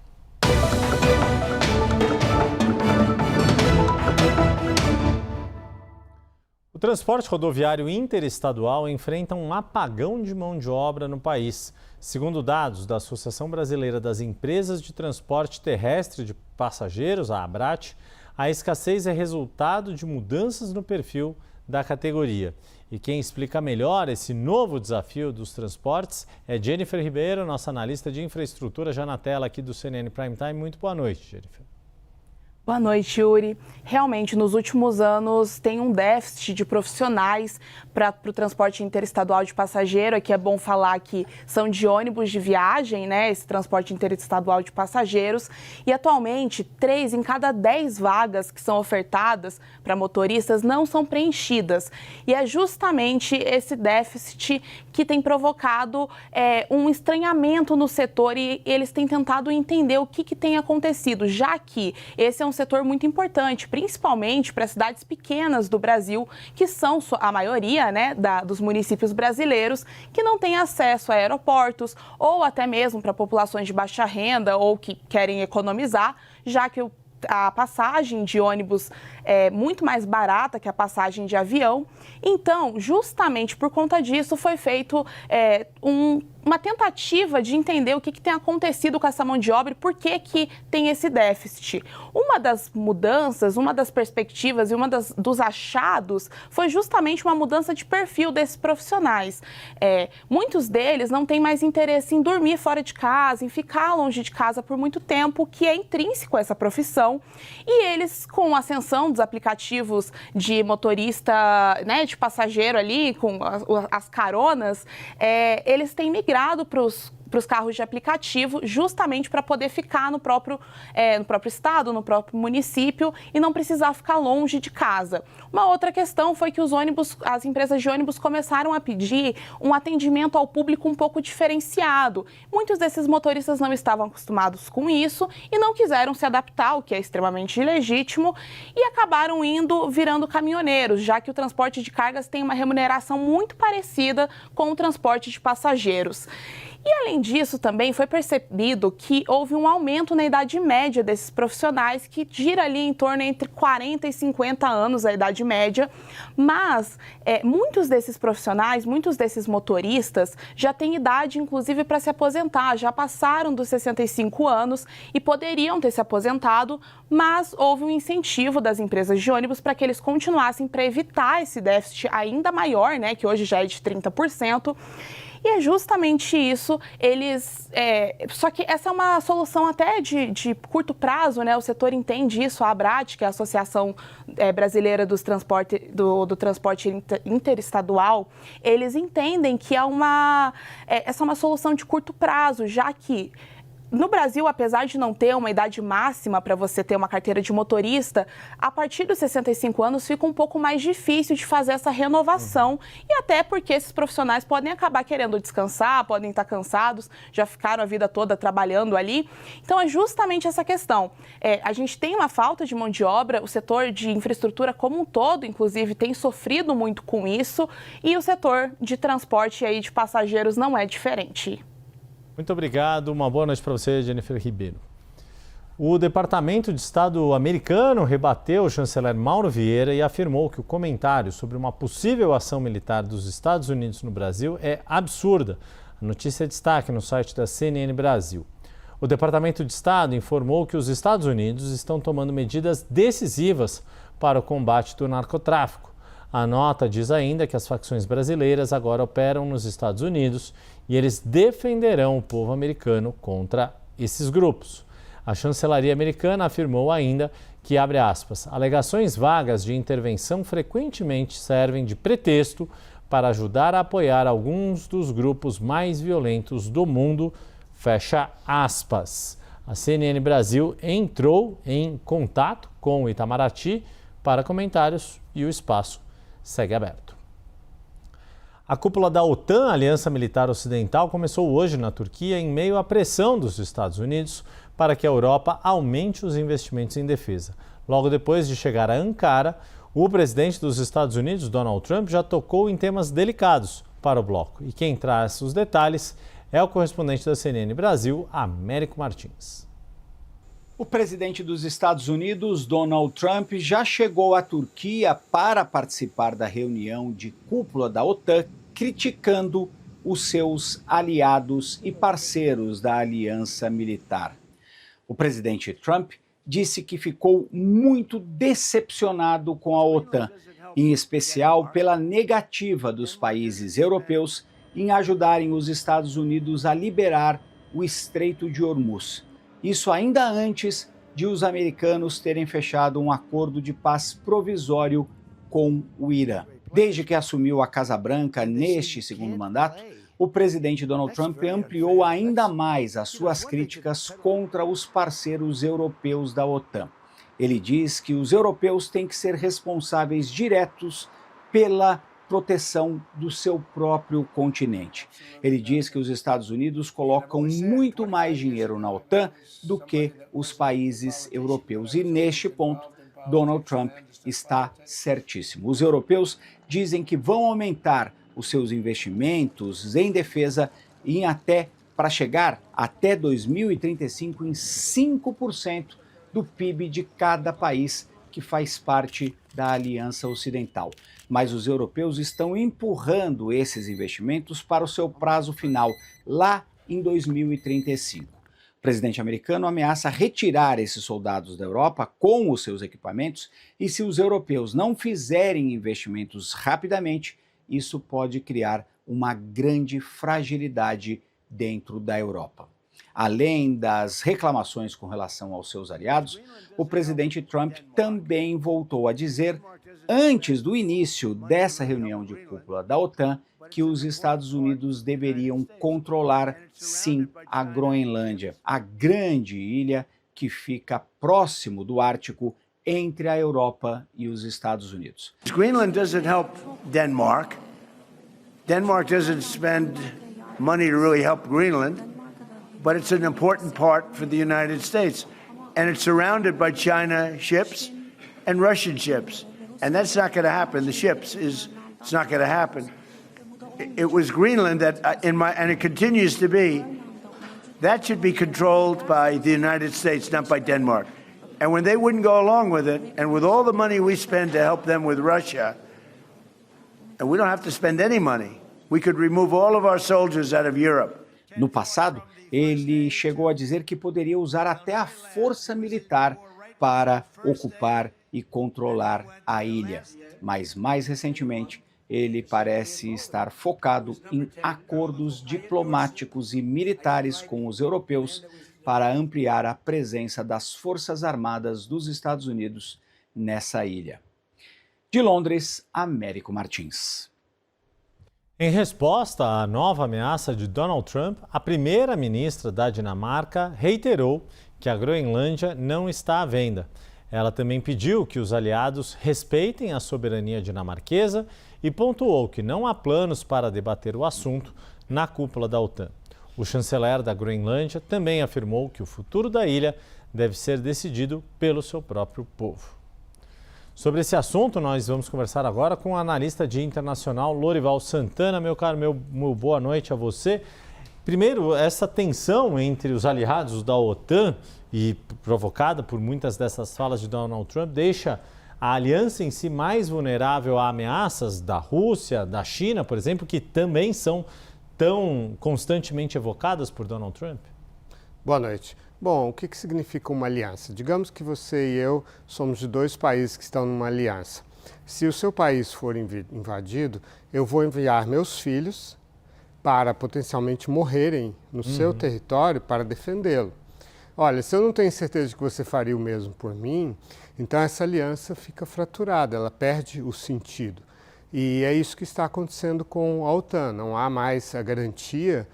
O transporte rodoviário interestadual enfrenta um apagão de mão de obra no país. Segundo dados da Associação Brasileira das Empresas de Transporte Terrestre de Passageiros, a ABRAT, a escassez é resultado de mudanças no perfil da categoria. E quem explica melhor esse novo desafio dos transportes é Jennifer Ribeiro, nossa analista de infraestrutura, já na tela aqui do CNN Prime Time. Muito boa noite, Jennifer. Boa noite, Yuri. Realmente, nos últimos anos, tem um déficit de profissionais para o transporte interestadual de passageiro. Aqui é bom falar que são de ônibus de viagem, né? Esse transporte interestadual de passageiros. E, atualmente, 3 em cada 10 vagas que são ofertadas para motoristas não são preenchidas. E é justamente esse déficit que tem provocado um estranhamento no setor e eles têm tentado entender o que tem acontecido, já que esse é um setor muito importante, principalmente para cidades pequenas do Brasil, que são a maioria, né, dos municípios brasileiros, que não têm acesso a aeroportos ou até mesmo para populações de baixa renda ou que querem economizar, já que a passagem de ônibus é muito mais barata que a passagem de avião. Então, justamente por conta disso, foi feito uma tentativa de entender o que tem acontecido com essa mão de obra e por que tem esse déficit. Uma das mudanças, uma das perspectivas e dos achados foi justamente uma mudança de perfil desses profissionais. Muitos deles não têm mais interesse em dormir fora de casa, em ficar longe de casa por muito tempo, que é intrínseco a essa profissão. E eles, com a ascensão dos aplicativos de motorista, né, de passageiro ali, com as caronas, eles têm migrado para os carros de aplicativo, justamente para poder ficar no próprio estado, no próprio município e não precisar ficar longe de casa. Uma outra questão foi que as empresas de ônibus começaram a pedir um atendimento ao público um pouco diferenciado. Muitos desses motoristas não estavam acostumados com isso e não quiseram se adaptar, o que é extremamente legítimo, e acabaram virando caminhoneiros, já que o transporte de cargas tem uma remuneração muito parecida com o transporte de passageiros. E, além disso, também foi percebido que houve um aumento na idade média desses profissionais, que gira ali em torno entre 40 e 50 anos a idade média, mas muitos desses profissionais, muitos desses motoristas já têm idade, inclusive, para se aposentar, já passaram dos 65 anos e poderiam ter se aposentado, mas houve um incentivo das empresas de ônibus para que eles continuassem, para evitar esse déficit ainda maior, né, que hoje já é de 30%. E é justamente isso, só que essa é uma solução até de curto prazo, né? O setor entende isso, a ABRAT, que é a Associação Brasileira do Transporte Interestadual, eles entendem que essa é uma solução de curto prazo, já que no Brasil, apesar de não ter uma idade máxima para você ter uma carteira de motorista, a partir dos 65 anos fica um pouco mais difícil de fazer essa renovação. E até porque esses profissionais podem acabar querendo descansar, podem estar cansados, já ficaram a vida toda trabalhando ali. Então, é justamente essa questão. A gente tem uma falta de mão de obra, o setor de infraestrutura como um todo, inclusive, tem sofrido muito com isso, e o setor de transporte aí de passageiros não é diferente. Muito obrigado, uma boa noite para você, Jennifer Ribeiro. O Departamento de Estado americano rebateu o chanceler Mauro Vieira e afirmou que o comentário sobre uma possível ação militar dos Estados Unidos no Brasil é absurda. A notícia é destaque no site da CNN Brasil. O Departamento de Estado informou que os Estados Unidos estão tomando medidas decisivas para o combate do narcotráfico. A nota diz ainda que as facções brasileiras agora operam nos Estados Unidos e eles defenderão o povo americano contra esses grupos. A chancelaria americana afirmou ainda que, abre aspas, alegações vagas de intervenção frequentemente servem de pretexto para ajudar a apoiar alguns dos grupos mais violentos do mundo, fecha aspas. A CNN Brasil entrou em contato com o Itamaraty para comentários e o espaço segue aberto. A cúpula da OTAN, Aliança Militar Ocidental, começou hoje na Turquia em meio à pressão dos Estados Unidos para que a Europa aumente os investimentos em defesa. Logo depois de chegar a Ankara, o presidente dos Estados Unidos, Donald Trump, já tocou em temas delicados para o bloco. E quem traz os detalhes é o correspondente da CNN Brasil, Américo Martins. O presidente dos Estados Unidos, Donald Trump, já chegou à Turquia para participar da reunião de cúpula da OTAN, criticando os seus aliados e parceiros da aliança militar. O presidente Trump disse que ficou muito decepcionado com a OTAN, em especial pela negativa dos países europeus em ajudarem os Estados Unidos a liberar o Estreito de Hormuz. Isso ainda antes de os americanos terem fechado um acordo de paz provisório com o Irã. Desde que assumiu a Casa Branca neste segundo mandato, o presidente Donald Trump ampliou ainda mais as suas críticas contra os parceiros europeus da OTAN. Ele diz que os europeus têm que ser responsáveis diretos pela proteção do seu próprio continente. Ele diz que os Estados Unidos colocam muito mais dinheiro na OTAN do que os países europeus. E neste ponto, Donald Trump está certíssimo. Os europeus dizem que vão aumentar os seus investimentos em defesa para chegar até 2035 em 5% do PIB de cada país que faz parte da Aliança Ocidental. Mas os europeus estão empurrando esses investimentos para o seu prazo final, lá em 2035. O presidente americano ameaça retirar esses soldados da Europa com os seus equipamentos e, se os europeus não fizerem investimentos rapidamente, isso pode criar uma grande fragilidade dentro da Europa. Além das reclamações com relação aos seus aliados, o presidente Trump também voltou a dizer, antes do início dessa reunião de cúpula da OTAN, que os Estados Unidos deveriam controlar, sim, a Groenlândia, a grande ilha que fica próximo do Ártico entre a Europa e os Estados Unidos. Greenland doesn't help Denmark. Denmark doesn't spend money to really help Greenland, but it's an important part for the United States. And it's surrounded by China ships and Russian ships. And that's not going to happen. The ships it's not going to happen. It was Greenland that, and it continues to be, that should be controlled by the United States, not by Denmark. And when they wouldn't go along with it, and with all the money we spend to help them with Russia, and we don't have to spend any money, we could remove all of our soldiers out of Europe. No passado, ele chegou a dizer que poderia usar até a força militar para ocupar e controlar a ilha. Mas, mais recentemente, ele parece estar focado em acordos diplomáticos e militares com os europeus para ampliar a presença das Forças Armadas dos Estados Unidos nessa ilha. De Londres, Américo Martins. Em resposta à nova ameaça de Donald Trump, a primeira-ministra da Dinamarca reiterou que a Groenlândia não está à venda. Ela também pediu que os aliados respeitem a soberania dinamarquesa e pontuou que não há planos para debater o assunto na cúpula da OTAN. O chanceler da Groenlândia também afirmou que o futuro da ilha deve ser decidido pelo seu próprio povo. Sobre esse assunto, nós vamos conversar agora com o analista de internacional Lorival Santana. Meu caro, meu boa noite a você. Primeiro, essa tensão entre os aliados da OTAN e provocada por muitas dessas falas de Donald Trump deixa a aliança em si mais vulnerável a ameaças da Rússia, da China, por exemplo, que também são tão constantemente evocadas por Donald Trump? Boa noite. Bom, o que significa uma aliança? Digamos que você e eu somos de dois países que estão numa aliança. Se o seu país for invadido, eu vou enviar meus filhos para potencialmente morrerem no seu território para defendê-lo. Olha, se eu não tenho certeza de que você faria o mesmo por mim, então essa aliança fica fraturada, ela perde o sentido. E é isso que está acontecendo com a OTAN. Não há mais a garantia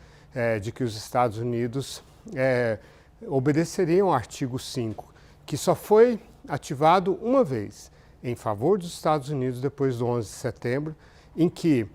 de que os Estados Unidos obedeceriam ao artigo 5, que só foi ativado uma vez em favor dos Estados Unidos depois do 11 de setembro, em que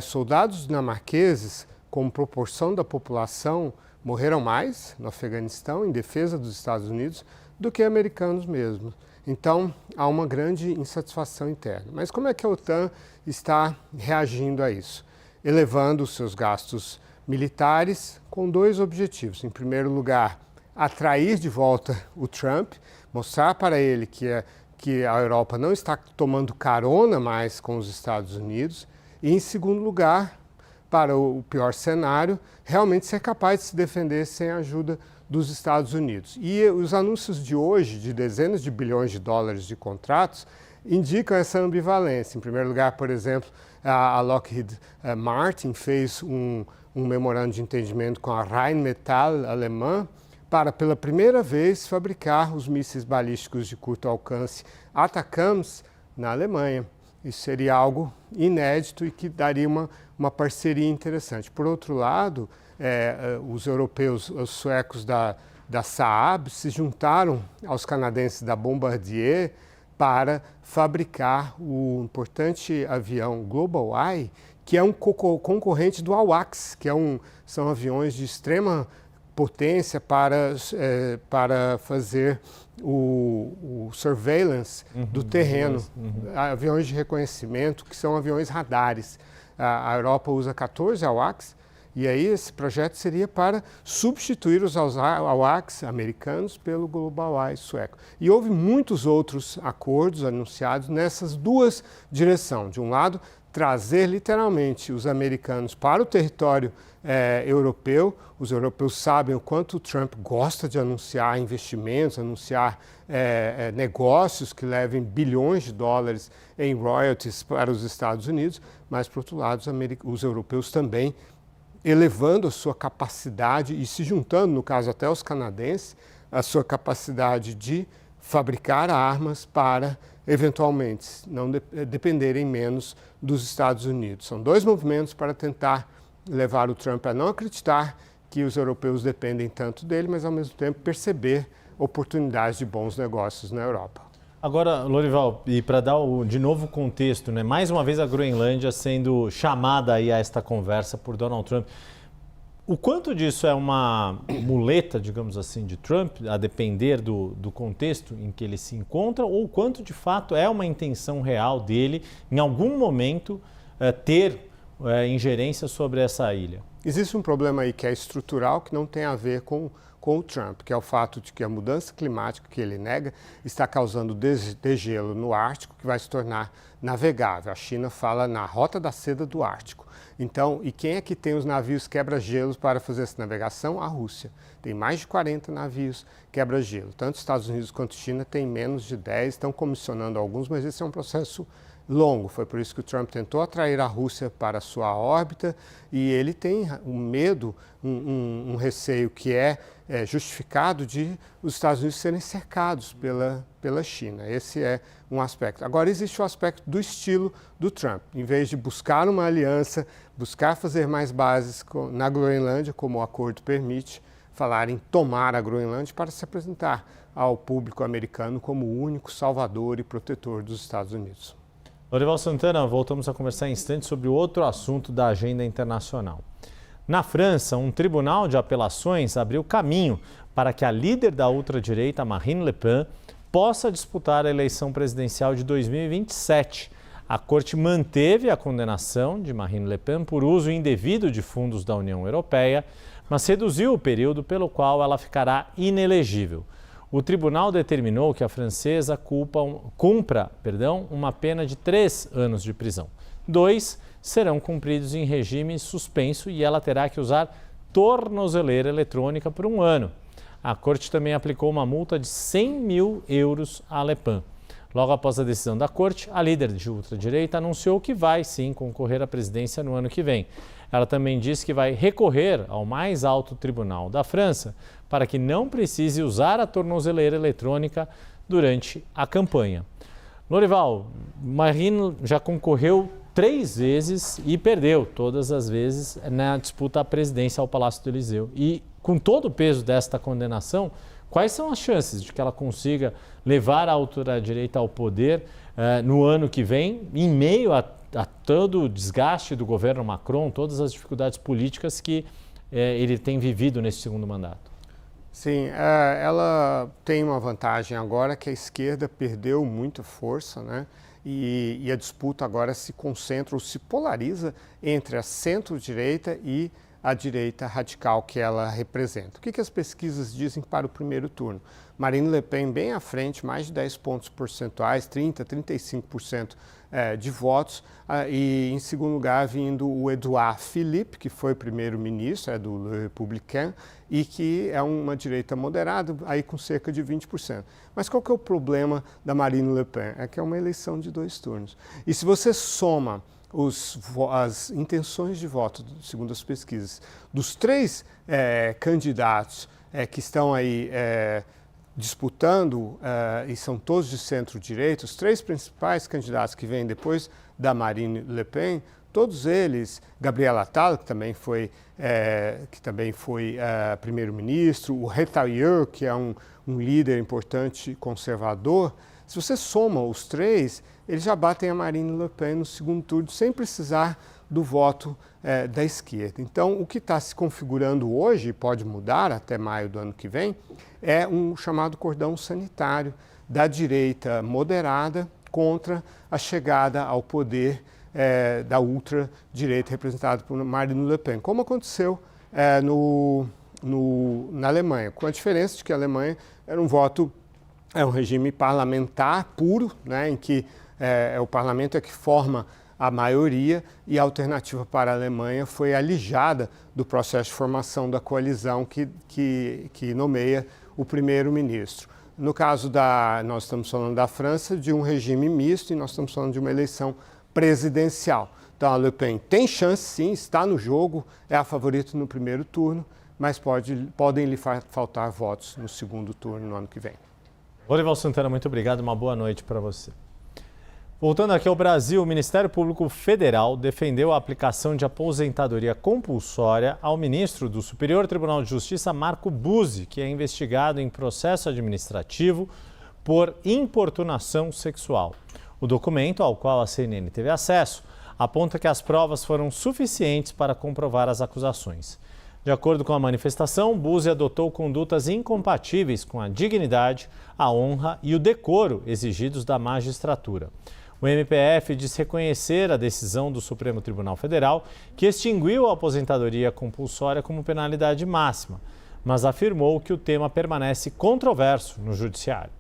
soldados dinamarqueses, como proporção da população, morreram mais no Afeganistão em defesa dos Estados Unidos do que americanos mesmo. Então, há uma grande insatisfação interna. Mas como é que a OTAN está reagindo a isso? Elevando os seus gastos militares com dois objetivos. Em primeiro lugar, atrair de volta o Trump, mostrar para ele que a Europa não está tomando carona mais com os Estados Unidos. E, em segundo lugar, para o pior cenário, realmente ser capaz de se defender sem a ajuda dos Estados Unidos. E os anúncios de hoje, de dezenas de bilhões de dólares de contratos, indicam essa ambivalência. Em primeiro lugar, por exemplo, a Lockheed Martin fez um memorando de entendimento com a Rheinmetall alemã para, pela primeira vez, fabricar os mísseis balísticos de curto alcance ATACMS na Alemanha. Isso seria algo inédito e que daria uma parceria interessante. Por outro lado, os europeus, os suecos da Saab se juntaram aos canadenses da Bombardier para fabricar o importante avião GlobalEye, que é um concorrente do AWACS, que são aviões de extrema potência para fazer o surveillance do terreno, aviões de reconhecimento, que são aviões radares. A Europa usa 14 AWACS, e aí esse projeto seria para substituir os AWACS americanos pelo GlobalEye sueco. E houve muitos outros acordos anunciados nessas duas direções. De um lado, trazer literalmente os americanos para o território europeu. Os europeus sabem o quanto o Trump gosta de anunciar investimentos, anunciar negócios que levem bilhões de dólares em royalties para os Estados Unidos, mas, por outro lado, os europeus também elevando a sua capacidade e se juntando, no caso até os canadenses, a sua capacidade de fabricar armas para, eventualmente, não dependerem menos dos Estados Unidos. São dois movimentos para tentar levar o Trump a não acreditar que os europeus dependem tanto dele, mas, ao mesmo tempo, perceber oportunidades de bons negócios na Europa. Agora, Lorival, e para dar de novo contexto, né? Mais uma vez a Groenlândia sendo chamada aí a esta conversa por Donald Trump. O quanto disso é uma muleta, digamos assim, de Trump, a depender do contexto em que ele se encontra, ou o quanto de fato é uma intenção real dele, em algum momento, ter ingerência sobre essa ilha? Existe um problema aí que é estrutural, que não tem a ver com o Trump, que é o fato de que a mudança climática que ele nega está causando degelo no Ártico, que vai se tornar navegável. A China fala na rota da seda do Ártico. Então, e quem é que tem os navios quebra-gelos para fazer essa navegação? A Rússia. Tem mais de 40 navios quebra-gelo. Tanto os Estados Unidos quanto a China têm menos de 10, estão comissionando alguns, mas esse é um processo longo. Foi por isso que o Trump tentou atrair a Rússia para a sua órbita, e ele tem um medo, um receio que é justificado de os Estados Unidos serem cercados pela China. Esse é um aspecto. Agora, existe o aspecto do estilo do Trump. Em vez de buscar uma aliança, buscar fazer mais bases na Groenlândia, como o acordo permite, falar em tomar a Groenlândia para se apresentar ao público americano como o único salvador e protetor dos Estados Unidos. Lorival Santana, voltamos a conversar em instantes sobre outro assunto da agenda internacional. Na França, um tribunal de apelações abriu caminho para que a líder da ultradireita, Marine Le Pen, possa disputar a eleição presidencial de 2027. A corte manteve a condenação de Marine Le Pen por uso indevido de fundos da União Europeia, mas reduziu o período pelo qual ela ficará inelegível. O tribunal determinou que a francesa cumpra uma pena de 3 anos de prisão. 2 serão cumpridos em regime suspenso e ela terá que usar tornozeleira eletrônica por 1 ano. A corte também aplicou uma multa de 100 mil euros à Le Pen. Logo após a decisão da corte, a líder de ultradireita anunciou que vai sim concorrer à presidência no ano que vem. Ela também disse que vai recorrer ao mais alto tribunal da França para que não precise usar a tornozeleira eletrônica durante a campanha. Lorival, Marine já concorreu 3 vezes e perdeu todas as vezes na disputa à presidência ao Palácio do Eliseu. E com todo o peso desta condenação, quais são as chances de que ela consiga levar a ultradireita ao poder no ano que vem, em meio a todo o desgaste do governo Macron, todas as dificuldades políticas que ele tem vivido nesse segundo mandato? Sim, ela tem uma vantagem agora, que a esquerda perdeu muita força, né? E a disputa agora se concentra ou se polariza entre a centro-direita e a direita radical que ela representa. O que as pesquisas dizem para o primeiro turno? Marine Le Pen bem à frente, mais de 10 pontos percentuais, 30%, 35% de votos. E em segundo lugar vindo o Edouard Philippe, que foi primeiro-ministro, do Le Républicain, e que é uma direita moderada, aí com cerca de 20%. Mas qual que é o problema da Marine Le Pen? É que é uma eleição de 2 turnos. E se você soma as intenções de voto, segundo as pesquisas, dos 3 candidatos que estão aí disputando, e são todos de centro-direita, os 3 principais candidatos que vêm depois da Marine Le Pen, todos eles, Gabriel Attal, que também foi primeiro-ministro, o Retailleau, que é um líder importante conservador, Se você soma os três, eles já batem a Marine Le Pen no segundo turno, sem precisar do voto da esquerda. Então, o que está se configurando hoje, pode mudar até maio do ano que vem, é um chamado cordão sanitário da direita moderada contra a chegada ao poder da ultradireita representada por Marine Le Pen, como aconteceu na Alemanha, com a diferença de que a Alemanha era um regime parlamentar puro, né, em que o parlamento é que forma a maioria, e a alternativa para a Alemanha foi alijada do processo de formação da coalizão que nomeia o primeiro-ministro. No caso nós estamos falando da França, de um regime misto, e nós estamos falando de uma eleição presidencial. Então a Le Pen tem chance, sim, está no jogo, é a favorita no primeiro turno, mas podem lhe faltar votos no segundo turno no ano que vem. Lorival Santana, muito obrigado, uma boa noite para você. Voltando aqui ao Brasil, o Ministério Público Federal defendeu a aplicação de aposentadoria compulsória ao ministro do Superior Tribunal de Justiça, Marco Buzzi, que é investigado em processo administrativo por importunação sexual. O documento, ao qual a CNN teve acesso, aponta que as provas foram suficientes para comprovar as acusações. De acordo com a manifestação, Buzzi adotou condutas incompatíveis com a dignidade, a honra e o decoro exigidos da magistratura. O MPF diz reconhecer a decisão do Supremo Tribunal Federal, que extinguiu a aposentadoria compulsória como penalidade máxima, mas afirmou que o tema permanece controverso no Judiciário.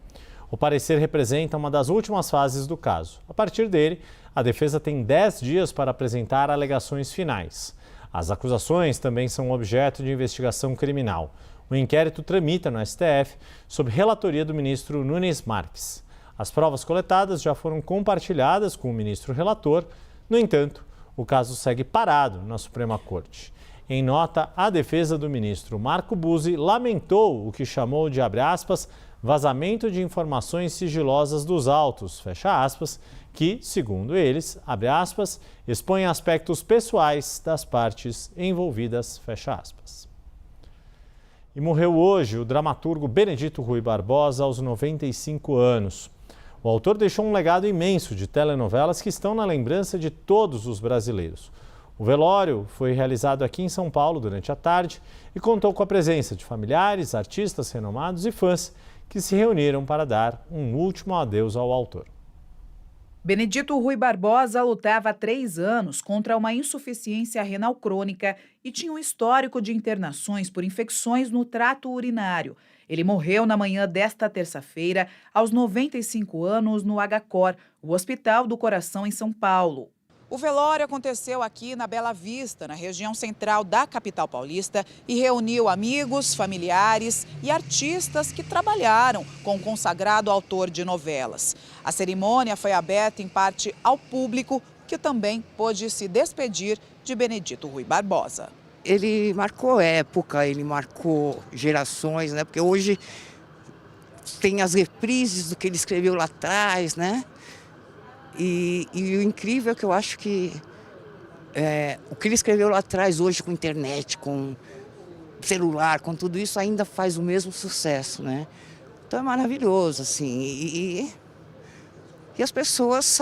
O parecer representa uma das últimas fases do caso. A partir dele, a defesa tem 10 dias para apresentar alegações finais. As acusações também são objeto de investigação criminal. O inquérito tramita no STF sob relatoria do ministro Nunes Marques. As provas coletadas já foram compartilhadas com o ministro relator. No entanto, o caso segue parado na Suprema Corte. Em nota, a defesa do ministro Marco Buzzi lamentou o que chamou de, abre aspas, vazamento de informações sigilosas dos autos, fecha aspas, que, segundo eles, abre aspas, expõe aspectos pessoais das partes envolvidas, fecha aspas. E morreu hoje o dramaturgo Benedito Rui Barbosa, aos 95 anos. O autor deixou um legado imenso de telenovelas que estão na lembrança de todos os brasileiros. O velório foi realizado aqui em São Paulo durante a tarde e contou com a presença de familiares, artistas renomados e fãs que se reuniram para dar um último adeus ao autor. Benedito Rui Barbosa lutava há 3 anos contra uma insuficiência renal crônica e tinha um histórico de internações por infecções no trato urinário. Ele morreu na manhã desta terça-feira, aos 95 anos, no HCOR, o Hospital do Coração em São Paulo. O velório aconteceu aqui na Bela Vista, na região central da capital paulista, e reuniu amigos, familiares e artistas que trabalharam com o consagrado autor de novelas. A cerimônia foi aberta em parte ao público, que também pôde se despedir de Benedito Rui Barbosa. Ele marcou época, ele marcou gerações, né? Porque hoje tem as reprises do que ele escreveu lá atrás, né? E o incrível é que eu acho que o que ele escreveu lá atrás, hoje com internet, com celular, com tudo isso, ainda faz o mesmo sucesso, né? Então é maravilhoso, assim. E as pessoas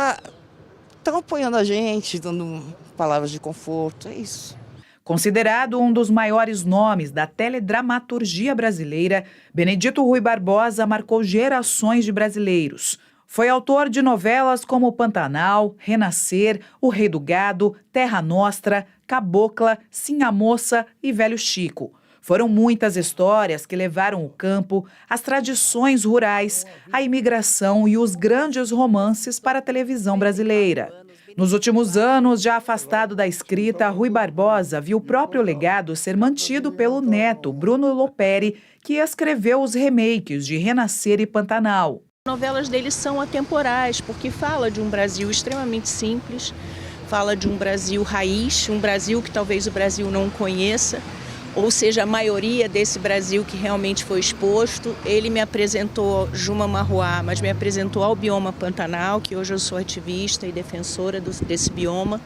estão apoiando a gente, dando palavras de conforto, é isso. Considerado um dos maiores nomes da teledramaturgia brasileira, Benedito Rui Barbosa marcou gerações de brasileiros. Foi autor de novelas como Pantanal, Renascer, O Rei do Gado, Terra Nostra, Cabocla, Sim a Moça e Velho Chico. Foram muitas histórias que levaram o campo, as tradições rurais, a imigração e os grandes romances para a televisão brasileira. Nos últimos anos, já afastado da escrita, Rui Barbosa viu o próprio legado ser mantido pelo neto, Bruno Loperi, que escreveu os remakes de Renascer e Pantanal. As novelas dele são atemporais, porque fala de um Brasil extremamente simples, fala de um Brasil raiz, um Brasil que talvez o Brasil não conheça, ou seja, a maioria desse Brasil que realmente foi exposto. Ele me apresentou Juma Marruá, mas me apresentou ao bioma Pantanal, que hoje eu sou ativista e defensora desse bioma.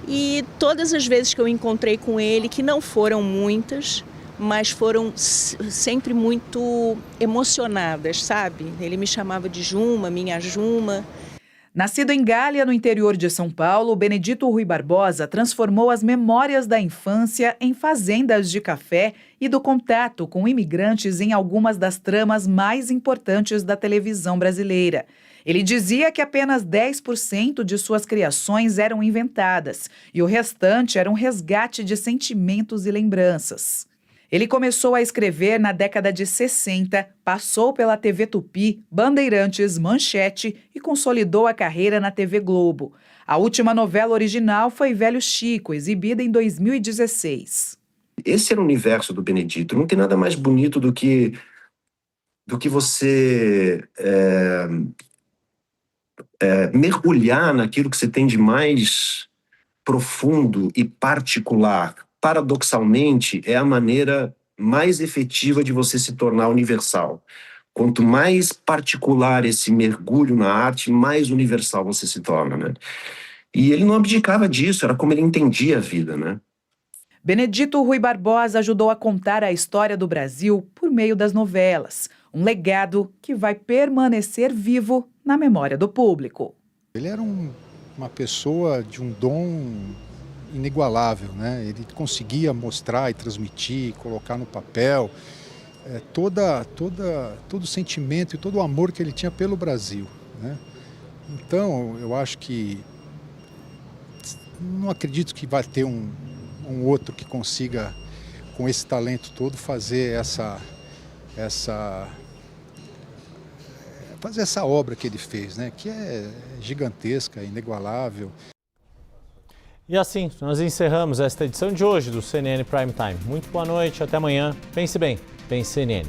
E todas as vezes que eu encontrei com ele, que não foram muitas, mas foram sempre muito emocionadas, sabe? Ele me chamava de Juma, minha Juma. Nascido em Gália, no interior de São Paulo, Benedito Rui Barbosa transformou as memórias da infância em fazendas de café e do contato com imigrantes em algumas das tramas mais importantes da televisão brasileira. Ele dizia que apenas 10% de suas criações eram inventadas e o restante era um resgate de sentimentos e lembranças. Ele começou a escrever na década de 60, passou pela TV Tupi, Bandeirantes, Manchete e consolidou a carreira na TV Globo. A última novela original foi Velho Chico, exibida em 2016. Esse era o universo do Benedito. Não tem nada mais bonito do que você mergulhar naquilo que você tem de mais profundo e particular. Paradoxalmente, é a maneira mais efetiva de você se tornar universal. Quanto mais particular esse mergulho na arte, mais universal você se torna, né? E ele não abdicava disso, era como ele entendia a vida, né? Benedito Rui Barbosa ajudou a contar a história do Brasil por meio das novelas. Um legado que vai permanecer vivo na memória do público. Ele era uma pessoa de um dom inigualável, né? Ele conseguia mostrar e transmitir, colocar no papel todo o sentimento e todo o amor que ele tinha pelo Brasil, né? Então, eu acho que não acredito que vai ter um outro que consiga, com esse talento todo, fazer essa obra que ele fez, né? Que é gigantesca, inigualável. E assim, nós encerramos esta edição de hoje do CNN Prime Time. Muito boa noite, até amanhã. Pense bem, pense CNN.